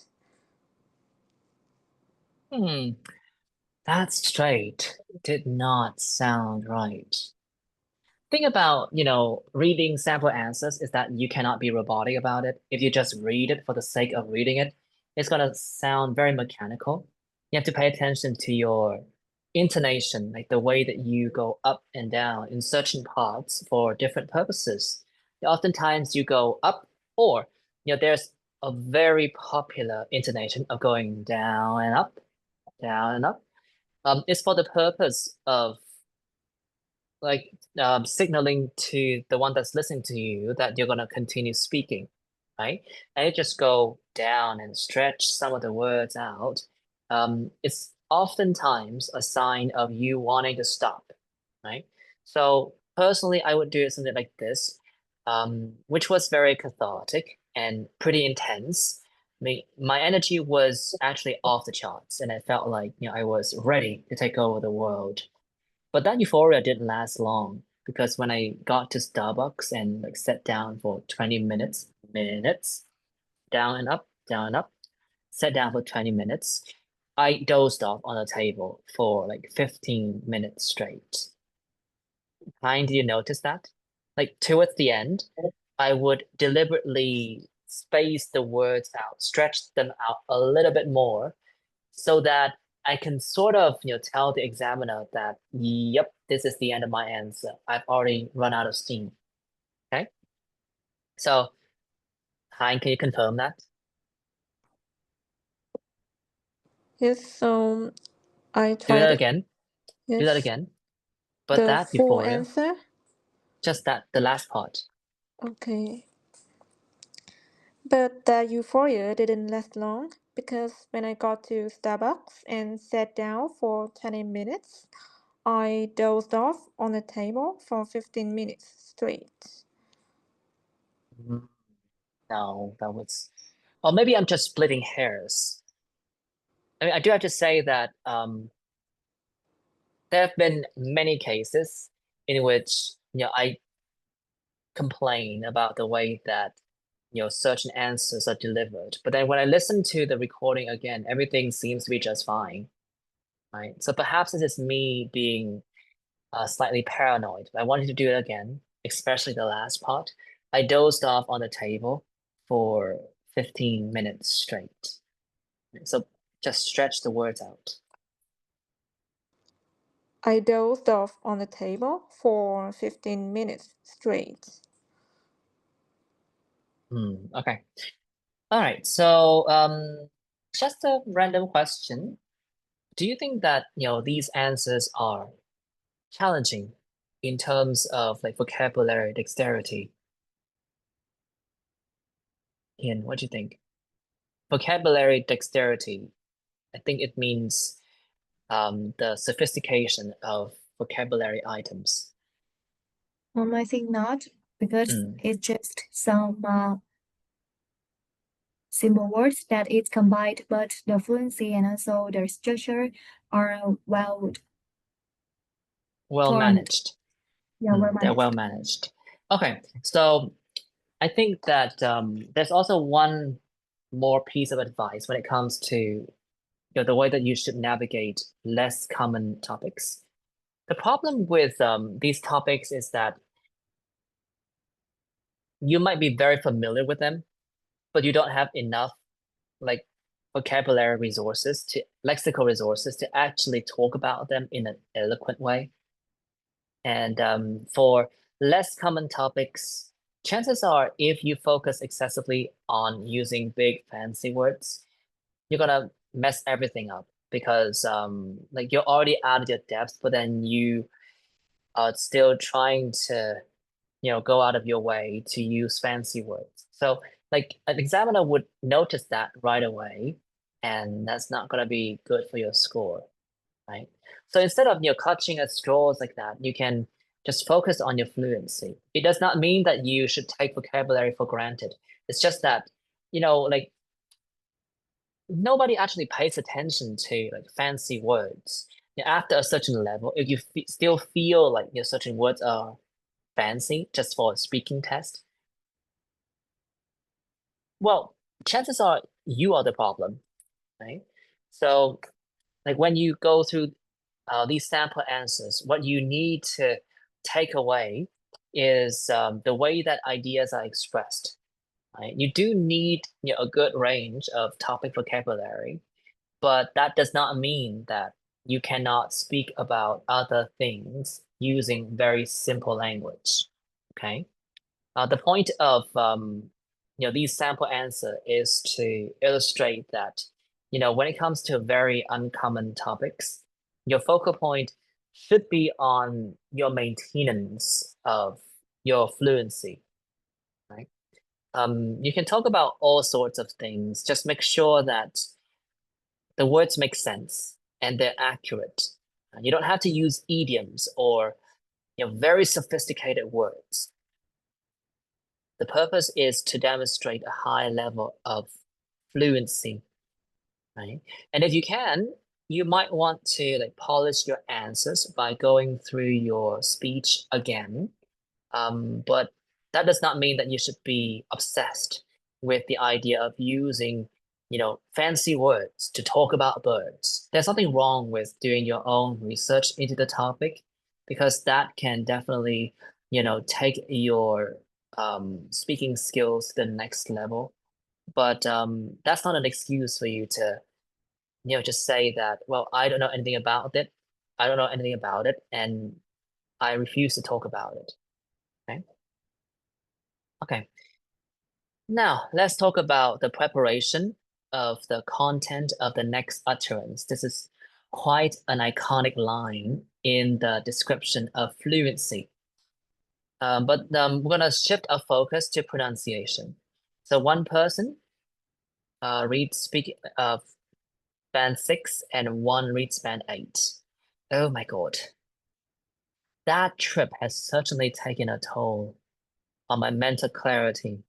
That straight did not sound right. thing about, reading sample answers is that you cannot be robotic about it. If you just read it for the sake of reading it, it's gonna sound very mechanical. You have to pay attention to your intonation, like the way that you go up and down in certain parts for different purposes. Oftentimes you go up, or there's a very popular intonation of going down and up, down and up. It's for the purpose of like signaling to the one that's listening to you that you're gonna continue speaking, right? And you just go down and stretch some of the words out. It's oftentimes a sign of you wanting to stop, right? So personally, I would do something like this, which was very cathartic and pretty intense. I mean, my energy was actually off the charts, and I felt like I was ready to take over the world. But that euphoria didn't last long because when I got to Starbucks and like sat down for 20 minutes, down and up, sat down for 20 minutes, I dozed off on the table for like 15 minutes straight. Did you notice that? Like towards the end, I would deliberately space the words out, stretch them out a little bit more so that I can sort of, tell the examiner that, yep, this is the end of my answer. I've already run out of steam. Okay. So, Hein, can you confirm that? Yes, so I Do tried that it. again. Yes. Do that again. But The that full euphoria, answer? just that, the last part. Okay. But that euphoria didn't last long because when I got to Starbucks and sat down for 20 minutes, I dozed off on the table for 15 minutes straight. No, that was, or maybe I'm just splitting hairs. I mean, I do have to say that there have been many cases in which I complain about the way that certain answers are delivered. But then when I listen to the recording again, everything seems to be just fine, right? So perhaps this is me being slightly paranoid. I wanted to do it again, especially the last part. I dozed off on the table for 15 minutes straight. So just stretch the words out. I dozed off on the table for 15 minutes straight. Okay. All right. So just a random question. Do you think that these answers are challenging in terms of like vocabulary dexterity? Ian, what do you think? Vocabulary dexterity, I think it means the sophistication of vocabulary items. I think not, because it's just some simple words that it's combined, but the fluency and also the structure are well formed. managed. Yeah, well They're managed. well managed. Okay, so I think that there's also one more piece of advice when it comes to the way that you should navigate less common topics. The problem with these topics is that you might be very familiar with them, but you don't have enough like vocabulary resources lexical resources to actually talk about them in an eloquent way. And for less common topics, chances are if you focus excessively on using big fancy words, you're gonna mess everything up because like you're already out of your depth, but then you are still trying to go out of your way to use fancy words. So like an examiner would notice that right away, and that's not gonna be good for your score, right? So instead of clutching at straws like that, you can just focus on your fluency. It does not mean that you should take vocabulary for granted. It's just that, like nobody actually pays attention to like fancy words. After a certain level, if you still feel like certain words are fancy just for a speaking test, well, chances are you are the problem, right? So like when you go through these sample answers, what you need to take away is the way that ideas are expressed. Right? You do need a good range of topic vocabulary, but that does not mean that you cannot speak about other things using very simple language. Okay. The point of these sample answer is to illustrate that when it comes to very uncommon topics, your focal point should be on your maintenance of your fluency. Right? You can talk about all sorts of things. Just make sure that the words make sense and they're accurate. You don't have to use idioms or very sophisticated words. The purpose is to demonstrate a high level of fluency, right? And if you can, you might want to polish your answers by going through your speech again. But that does not mean that you should be obsessed with the idea of using, fancy words to talk about birds. There's nothing wrong with doing your own research into the topic, because that can definitely, take your speaking skills to the next level. But that's not an excuse for you to, just say that, well, I don't know anything about it. I don't know anything about it, and I refuse to talk about it. Okay. Okay. Now let's talk about the preparation of the content of the next utterance. This is quite an iconic line in the description of fluency. But we're gonna shift our focus to pronunciation. So one person reads speak of band 6 and one reads band 8. Oh my God. That trip has certainly taken a toll on my mental clarity.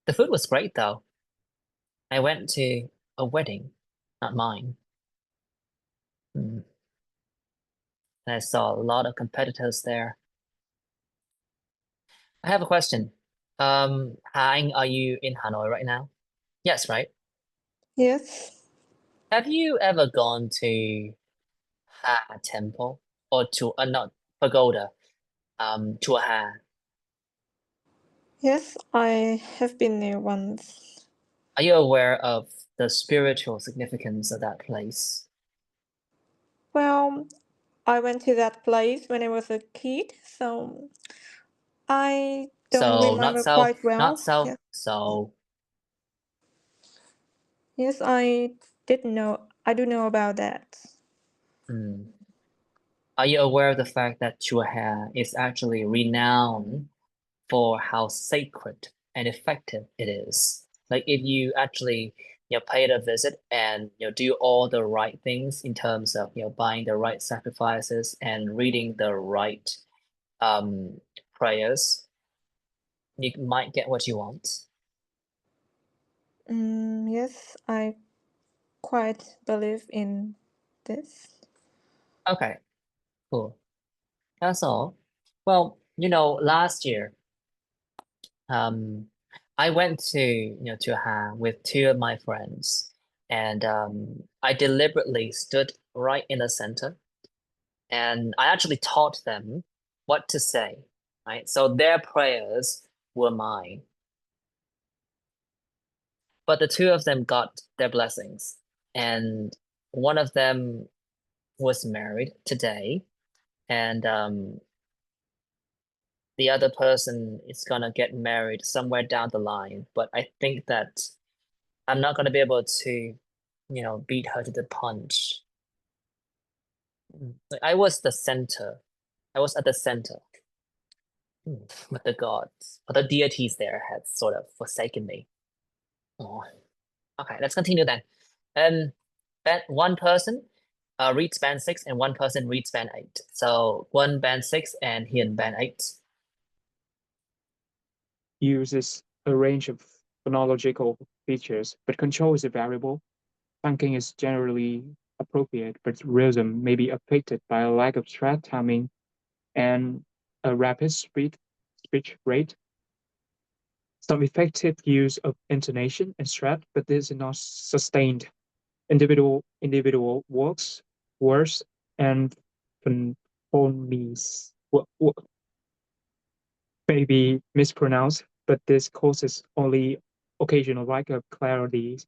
The food was great though. I went to a wedding, not mine. And I saw a lot of competitors there. I have a question. Hang, are you in Hanoi right now? Yes, right? Yes. Have you ever gone to Ha Temple or to not pagoda, to Ha? Yes, I have been there once. Are you aware of the spiritual significance of that place? Well, I went to that place when I was a kid, so I don't So not remember so, quite well. not so, Yes. so. Yes, I did know. I do know about that. Are you aware of the fact that Chùa Ha is actually renowned for how sacred and effective it is? Like if you actually pay it a visit and do all the right things in terms of buying the right sacrifices and reading the right prayers, you might get what you want. Yes, I quite believe in this. Okay, cool. That's all. Well, last year, I went to Ha with two of my friends, and I deliberately stood right in the center, and I actually taught them what to say, right? So their prayers were mine. But the two of them got their blessings, and one of them was married today, and the other person is gonna get married somewhere down the line. But I think that I'm not gonna be able to, beat her to the punch. Like, I was the center. I was at the center. But the gods, or the deities there had sort of forsaken me. Oh. Okay, let's continue then. One person reads band 6 and one person reads band 8. So one band 6 and he in band 8. Uses a range of phonological features, but control is a variable. Thinking is generally appropriate, but rhythm may be affected by a lack of thread timing and a rapid speech rate. Some effective use of intonation and thread, but this is not sustained. Individual words and phonemes may be mispronounced, but this causes only occasional lack of clarity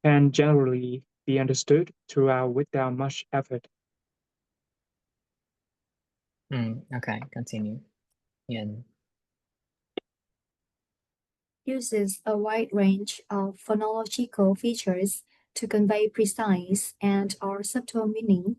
and generally be understood throughout without much effort. Okay, continue. Ian. Uses a wide range of phonological features to convey precise and/or subtle meaning,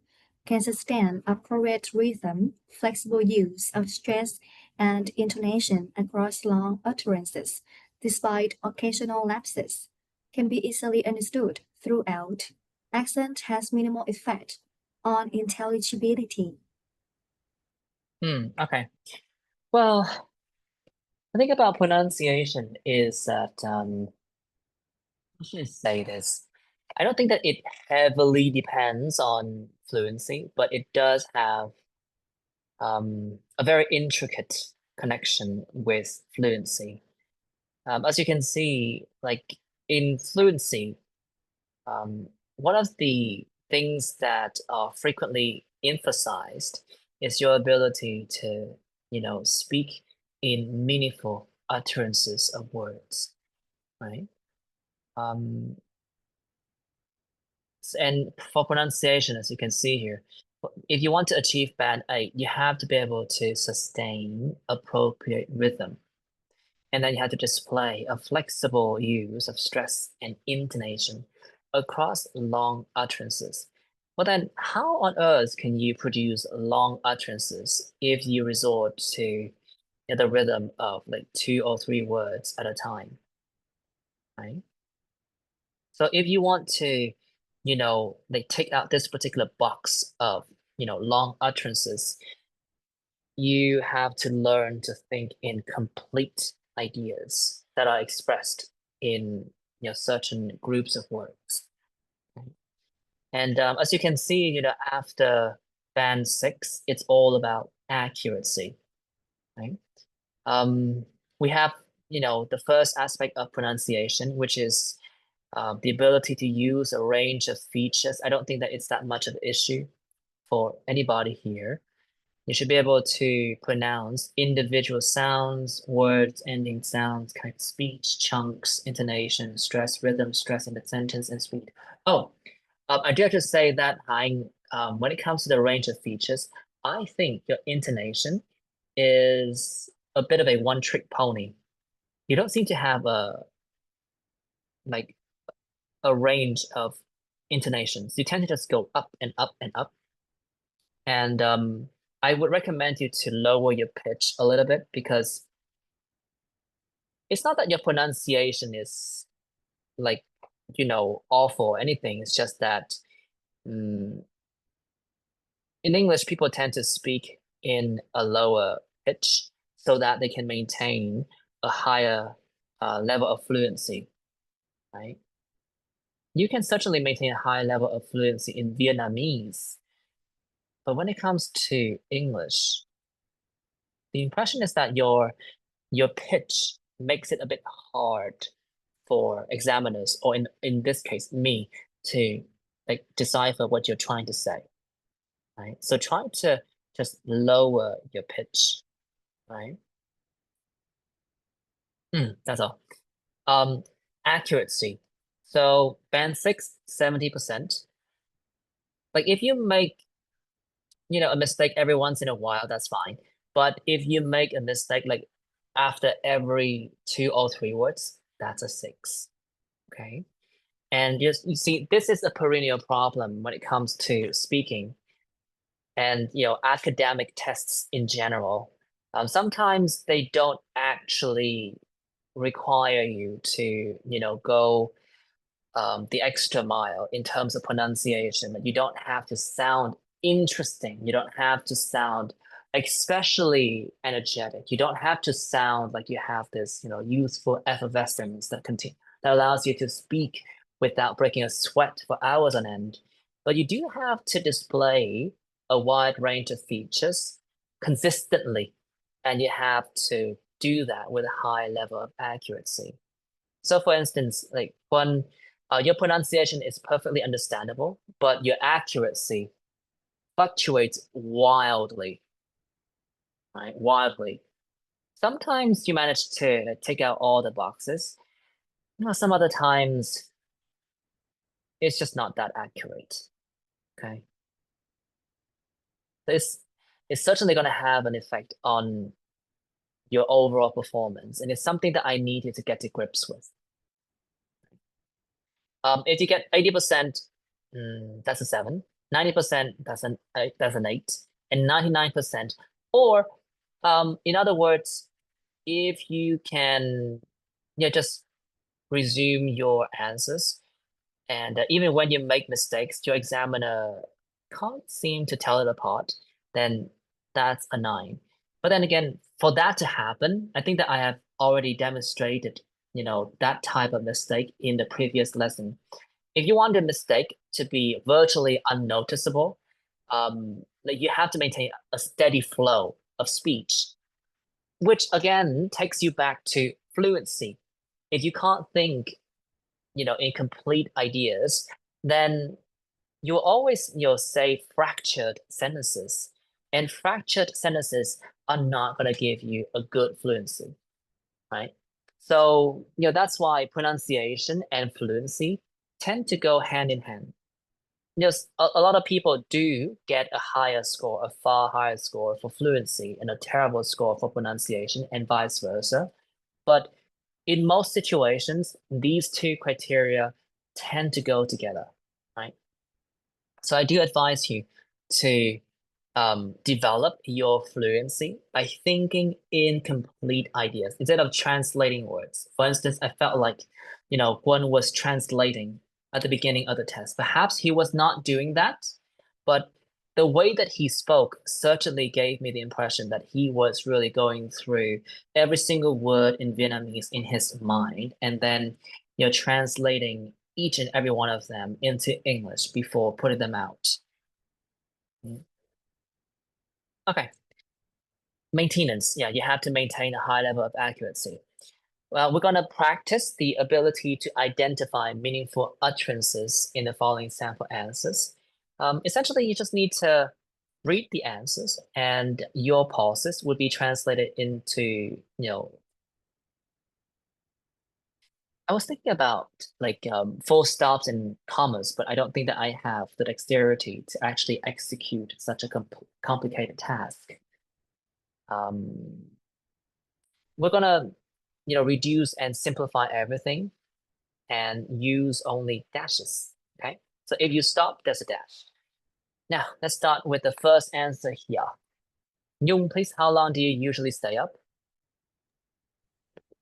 can sustain appropriate rhythm, flexible use of stress and intonation across long utterances, despite occasional lapses, can be easily understood throughout. Accent has minimal effect on intelligibility. Okay. Well, the thing about pronunciation is that how should I say this? I don't think that it heavily depends on fluency, but it does have a very intricate connection with fluency. As you can see, like in fluency, one of the things that are frequently emphasized is your ability to, speak in meaningful utterances of words, right? And for pronunciation, as you can see here, if you want to achieve band 8, you have to be able to sustain appropriate rhythm. And then you have to display a flexible use of stress and intonation across long utterances. Well, then how on earth can you produce long utterances if you resort to the rhythm of like 2 or 3 words at a time, right? So if you want to, like take out this particular box of, long utterances, you have to learn to think in complete ideas that are expressed in, certain groups of words. And as you can see, after band 6, it's all about accuracy, right? We have, the first aspect of pronunciation, which is the ability to use a range of features. I don't think that it's that much of an issue for anybody here. You should be able to pronounce individual sounds, words, ending sounds, kind of speech, chunks, intonation, stress, rhythm, stress in the sentence, and speed. Oh, I do have to say that when it comes to the range of features, I think your intonation is a bit of a one-trick pony. You don't seem to have a range of intonations. You tend to just go up and up and up. And I would recommend you to lower your pitch a little bit because it's not that your pronunciation is like, awful or anything. It's just that in English, people tend to speak in a lower pitch so that they can maintain a higher level of fluency, right? You can certainly maintain a high level of fluency in Vietnamese, but when it comes to English, the impression is that your pitch makes it a bit hard for examiners, or in this case, me, to like decipher what you're trying to say, right? So try to just lower your pitch, right? That's all. Accuracy. So band 6, 70%. Like if you make, a mistake every once in a while, that's fine. But if you make a mistake like after every 2 or 3 words, that's a 6. Okay. And you see, this is a perennial problem when it comes to speaking and, academic tests in general. Sometimes they don't actually require you to, go the extra mile in terms of pronunciation. You don't have to sound interesting. You don't have to sound especially energetic. You don't have to sound like you have this, youthful effervescence that allows you to speak without breaking a sweat for hours on end. But you do have to display a wide range of features consistently, and you have to do that with a high level of accuracy. So for instance, like when your pronunciation is perfectly understandable, but your accuracy fluctuates wildly, right? Wildly. Sometimes you manage to take out all the boxes. Some other times it's just not that accurate. Okay. It's certainly going to have an effect on your overall performance, and it's something that I need you to get to grips with. If you get 80%, that's a 7. 90%, that's an 8, and 99%. Or, in other words, if you can, just resume your answers, and even when you make mistakes, your examiner can't seem to tell it apart, then that's a 9. But then again, for that to happen, I think that I have already demonstrated, that type of mistake in the previous lesson. If you want the mistake to be virtually unnoticeable, you have to maintain a steady flow of speech, which again takes you back to fluency. If you can't think, in complete ideas, then you'll always, say fractured sentences, and fractured sentences are not going to give you a good fluency, right? So, that's why pronunciation and fluency tend to go hand in hand. A lot of people do get a far higher score for fluency and a terrible score for pronunciation, and vice versa. But in most situations, these two criteria tend to go together, right? So I do advise you to develop your fluency by thinking in complete ideas instead of translating words. For instance, I felt like, Guan was translating at the beginning of the test. Perhaps he was not doing that, but the way that he spoke certainly gave me the impression that he was really going through every single word in Vietnamese in his mind, and then, translating each and every one of them into English before putting them out. Okay. Maintenance. Yeah, you have to maintain a high level of accuracy. Well, we're going to practice the ability to identify meaningful utterances in the following sample answers. Essentially, you just need to read the answers, and your pauses would be translated into, I was thinking about full stops and commas, but I don't think that I have the dexterity to actually execute such a complicated task. We're gonna, reduce and simplify everything and use only dashes, okay? So if you stop, there's a dash. Now, let's start with the first answer here. Nhung, please, how long do you usually stay up?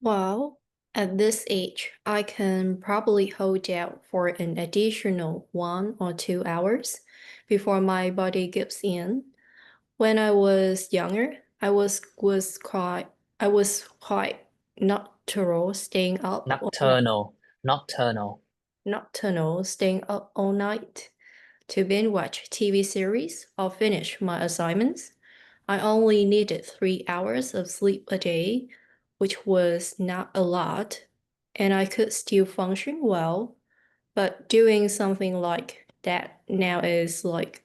Well, at this age, I can probably hold out for an additional 1 or 2 hours before my body gives in. When I was younger, I was quite nocturnal, staying up Nocturnal. staying up all night to binge watch TV series or finish my assignments. I only needed 3 hours of sleep a day, which was not a lot, and I could still function well. But doing something like that now is like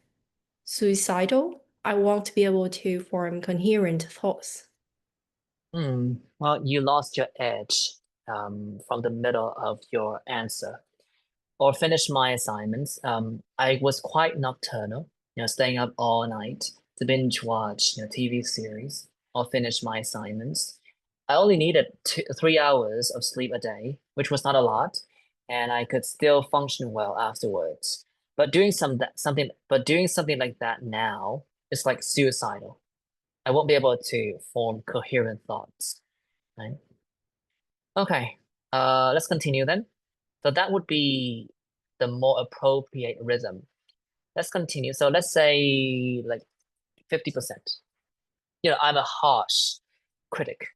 suicidal. I won't be able to form coherent thoughts. Well, you lost your edge from the middle of your answer. Or finish my assignments. I was quite nocturnal, staying up all night to binge watch, TV series or finish my assignments. I only needed 3 hours of sleep a day, which was not a lot, and I could still function well afterwards. But doing something like that now is like suicidal. I won't be able to form coherent thoughts, right? Okay, let's continue then. So that would be the more appropriate rhythm. Let's continue. So let's say like 50%. I'm a harsh critic.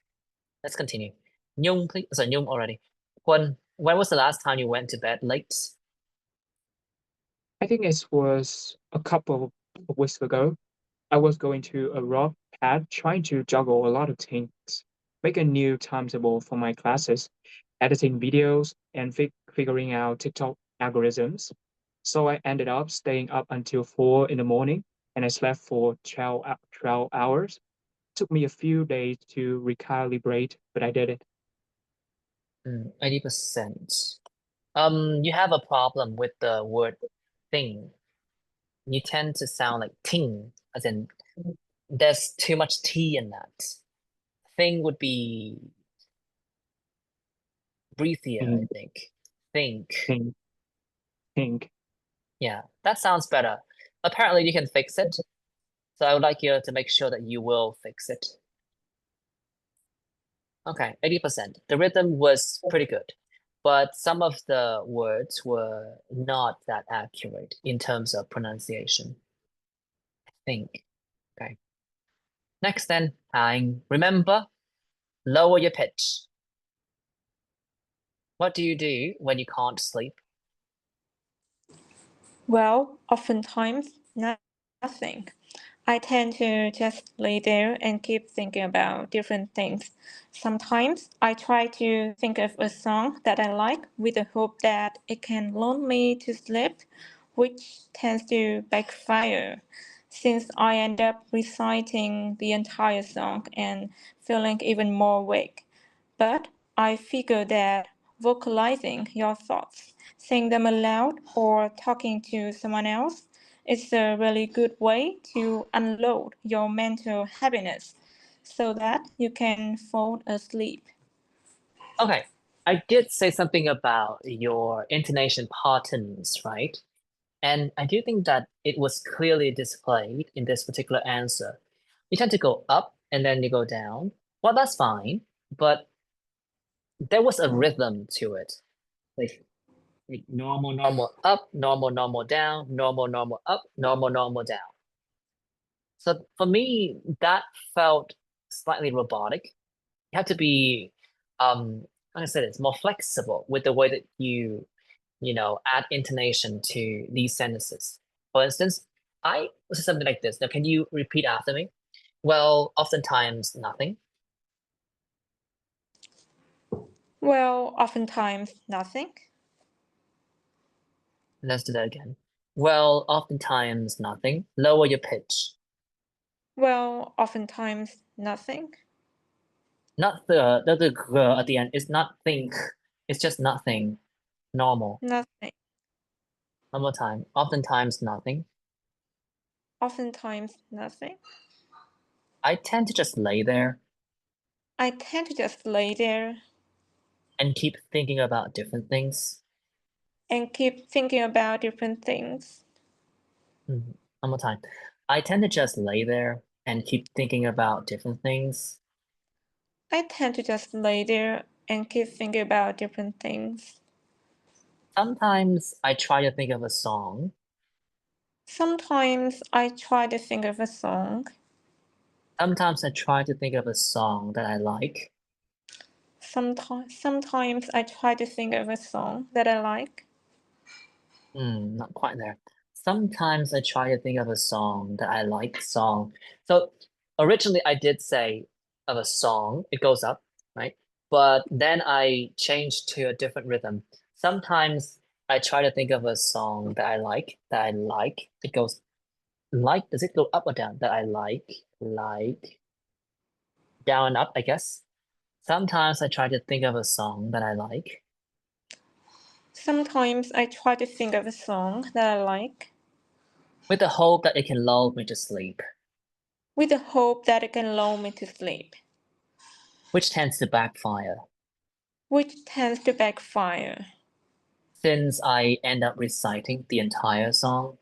Let's continue. Nhung, please. Sorry, Nhung already. When was the last time you went to bed late? I think it was a couple of weeks ago. I was going to a rough patch trying to juggle a lot of things, make a new timetable for my classes, editing videos, and figuring out TikTok algorithms. So I ended up staying up until 4 in the morning, and I slept for 12 hours. took me a few days to recalibrate, but I did it. 80%. You have a problem with the word thing. You tend to sound like ting, as in there's too much T in that. Thing would be breathier, I think. Think. Think. Yeah, that sounds better. Apparently you can fix it. So I would like you to make sure that you will fix it. Okay, 80%. The rhythm was pretty good, but some of the words were not that accurate in terms of pronunciation. I think. Okay. Next then, remember, lower your pitch. What do you do when you can't sleep? Well, oftentimes, nothing. I tend to just lay there and keep thinking about different things. Sometimes I try to think of a song that I like with the hope that it can lull me to sleep, which tends to backfire, since I end up reciting the entire song and feeling even more awake. But I figure that vocalizing your thoughts, saying them aloud, or talking to someone else is a really good way to unload your mental heaviness so that you can fall asleep. Okay, I did say something about your intonation patterns, right? And I do think that it was clearly displayed in this particular answer. You tend to go up and then you go down. Well, that's fine, but there was a rhythm to it. Like normal, normal up, normal, normal down, normal, normal up, normal, normal down. So for me, that felt slightly robotic. You have to be, like I said, it's more flexible with the way that you add intonation to these sentences. For instance, I was something like this. Now, can you repeat after me? Well, oftentimes nothing. Well, oftentimes nothing. Let's do that again. Well, oftentimes nothing. Lower your pitch. Well, oftentimes nothing. Not the g at the end. It's not think. It's just nothing. Normal. Nothing. One more time. Oftentimes nothing. Oftentimes nothing. I tend to just lay there I tend to just lay there and keep thinking about different things. and keep thinking about different things. One more time. I tend to just lay there and keep thinking about different things. I tend to just lay there and keep thinking about different things. Sometimes I try to think of a song. Sometimes I try to think of a song. Sometimes I try to think of a song that I like. Sometimes I try to think of a song that I like. Not quite there. Sometimes I try to think of a song that I like. Song. So originally I did say of a song, it goes up, right? But then I changed to a different rhythm. Sometimes I try to think of a song that I like, It goes like, does it go up or down? That I like, down and up, I guess. Sometimes I try to think of a song that I like. Sometimes I try to think of a song that I like With the hope that it can lull me to sleep, with the hope that it can lull me to sleep, which tends to backfire, which tends to backfire, since I end up reciting the entire song.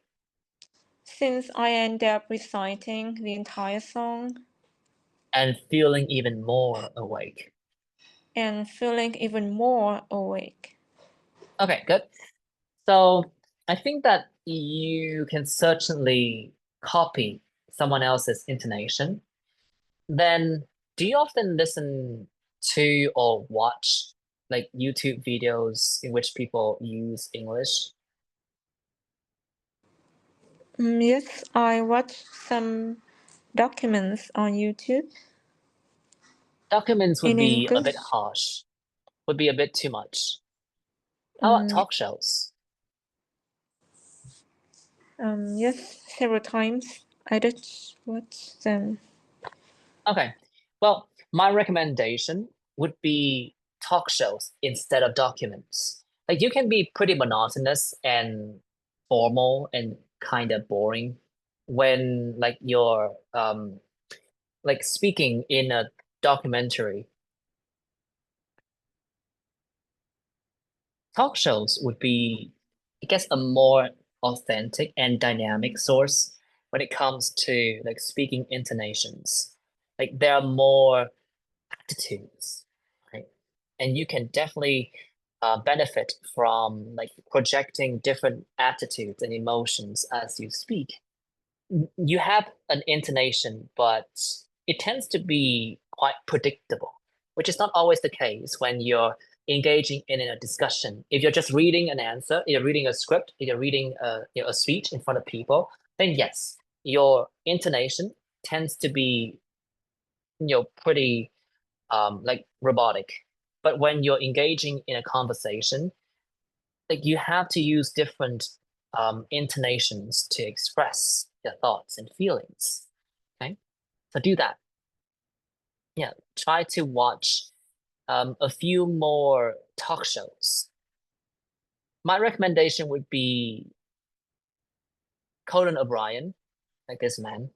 since I end up reciting the entire song And feeling even more awake. and feeling even more awake. Okay, good. So I think that you can certainly copy someone else's intonation. Then do you often listen to or watch like YouTube videos in which people use English? Yes, I watched some documents on YouTube Documents would in be a bit English. harsh, would be a bit too much. How about talk shows? Yes, several times I did watch them. Okay. Well, my recommendation would be talk shows instead of documents. Like you can be pretty monotonous and formal and kind of boring when like you're like speaking in a documentary. Talk shows would be, I guess, a more authentic and dynamic source when it comes to like speaking intonations. Like there are more attitudes, right? And you can definitely benefit from like projecting different attitudes and emotions as you speak. You have an intonation, but it tends to be quite predictable, which is not always the case when you're engaging in a discussion. If you're just reading an answer, you're reading a script, you're reading a speech in front of people, then yes, your intonation tends to be pretty like robotic. But when you're engaging in a conversation, like you have to use different intonations to express your thoughts and feelings. Okay, so do that. Yeah, try to watch a few more talk shows. My recommendation would be Conan O'Brien, like this man.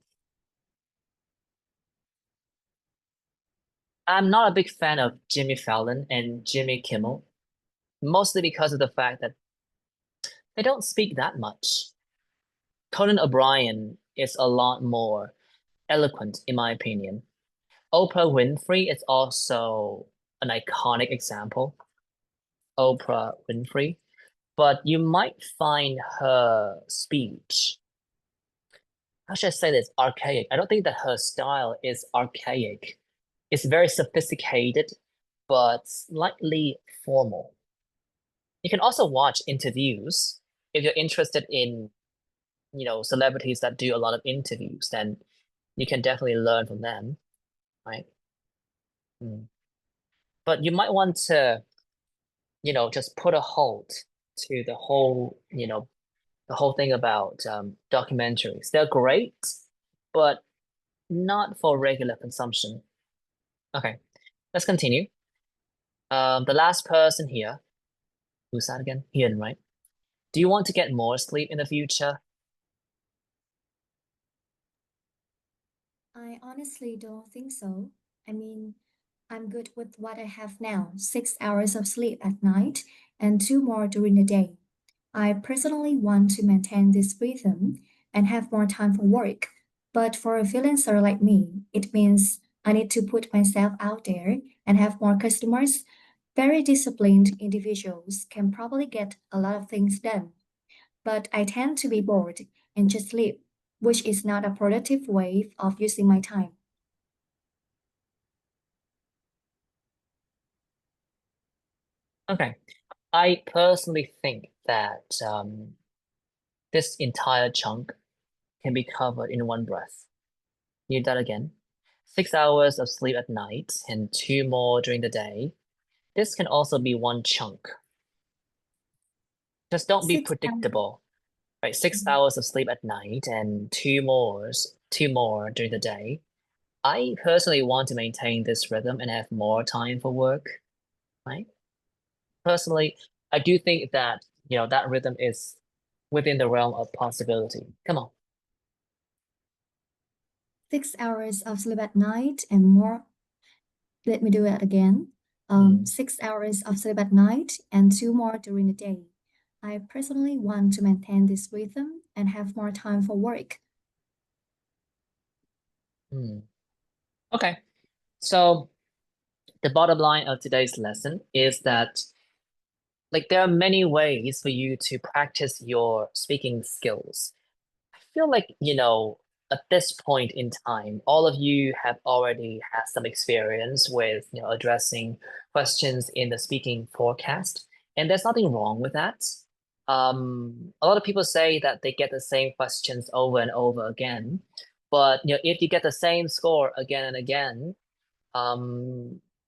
I'm not a big fan of Jimmy Fallon and Jimmy Kimmel, mostly because of the fact that they don't speak that much. Conan O'Brien is a lot more eloquent, in my opinion. Oprah Winfrey is also an iconic example. Oprah Winfrey, but you might find her speech, how should I say this, archaic. I don't think that her style is archaic. It's very sophisticated, but slightly formal. You can also watch interviews if you're interested in, celebrities that do a lot of interviews, then you can definitely learn from them, right? But you might want to, just put a halt to the whole thing about documentaries. They're great, but not for regular consumption. Okay, let's continue. The last person here, who's that again? Ian, right? Do you want to get more sleep in the future? I honestly don't think so. I mean, I'm good with what I have now, 6 hours of sleep at night and 2 more during the day. I personally want to maintain this rhythm and have more time for work. But for a freelancer like me, it means I need to put myself out there and have more customers. Very disciplined individuals can probably get a lot of things done, but I tend to be bored and just sleep, which is not a productive way of using my time. Okay, I personally think that this entire chunk can be covered in one breath. Do that again. 6 hours of sleep at night and 2 more during the day. This can also be one chunk. Just don't be 6 hours. predictable, right? 6 hours of sleep at night and 2 more during the day. I personally want to maintain this rhythm and have more time for work, right? Personally, I do think that, that rhythm is within the realm of possibility. Come on. 6 hours of sleep at night and more. Let me do it again. 6 hours of sleep at night and 2 more during the day. I personally want to maintain this rhythm and have more time for work. Okay, so the bottom line of today's lesson is that like there are many ways for you to practice your speaking skills. I feel like, at this point in time, all of you have already had some experience with, addressing questions in the speaking forecast, and there's nothing wrong with that. A lot of people say that they get the same questions over and over again, but if you get the same score again and again,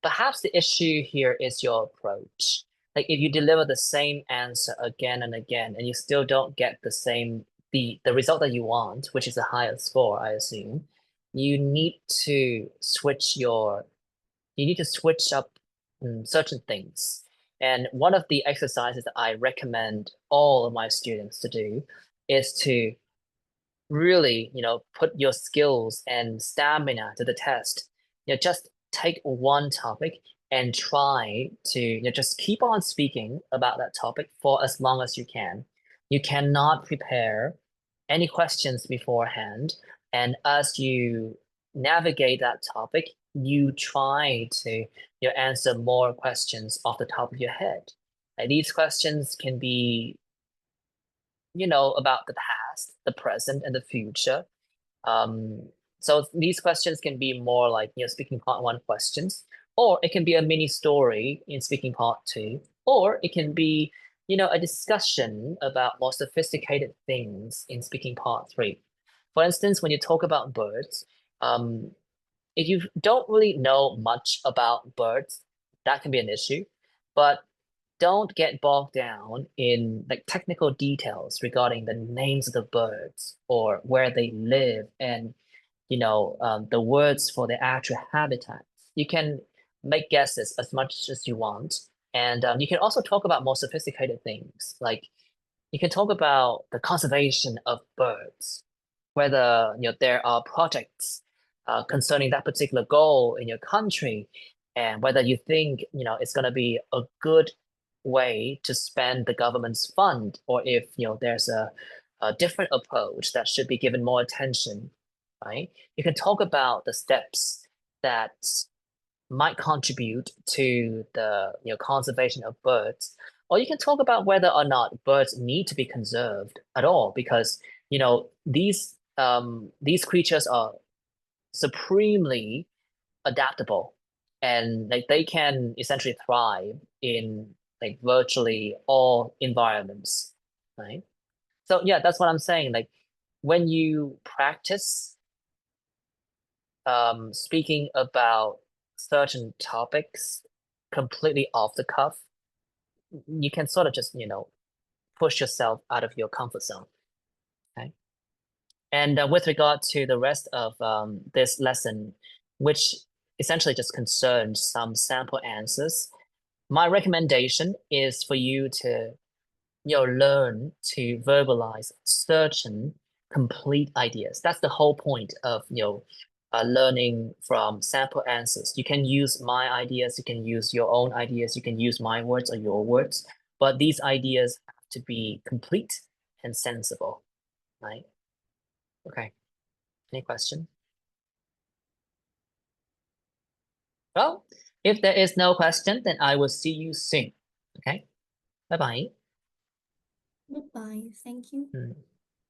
perhaps the issue here is your approach. Like if you deliver the same answer again and again, and you still don't get the result that you want, which is a higher score, I assume, you need to switch up certain things. And one of the exercises that I recommend all of my students to do is to really, put your skills and stamina to the test. Just take one topic and try to just keep on speaking about that topic for as long as you can. You cannot prepare any questions beforehand. And as you navigate that topic, you try to answer more questions off the top of your head. These questions can be, about the past, the present, and the future. So these questions can be more like, speaking part 1 questions, or it can be a mini story in speaking part 2, or it can be, a discussion about more sophisticated things in speaking part 3. For instance, when you talk about birds, if you don't really know much about birds, that can be an issue, but don't get bogged down in like technical details regarding the names of the birds or where they live and the words for their actual habitats. You can make guesses as much as you want, and you can also talk about more sophisticated things. Like you can talk about the conservation of birds, whether there are projects concerning that particular goal in your country, and whether you think it's going to be a good way to spend the government's fund, or if there's a different approach that should be given more attention, right? You can talk about the steps that might contribute to the conservation of birds, or you can talk about whether or not birds need to be conserved at all, because these creatures are supremely adaptable, and like they can essentially thrive in like virtually all environments, right? So yeah, that's what I'm saying. Like when you practice speaking about certain topics completely off the cuff, you can sort of just push yourself out of your comfort zone. Okay. And with regard to the rest of this lesson, which essentially just concerns some sample answers, my recommendation is for you to learn to verbalize certain complete ideas. That's the whole point of learning from sample answers. You can use my ideas, you can use your own ideas, you can use my words or your words, but these ideas have to be complete and sensible, right? Okay. Any question? Well, if there is no question, then I will see you soon. Okay. Bye-bye. Goodbye. Thank you.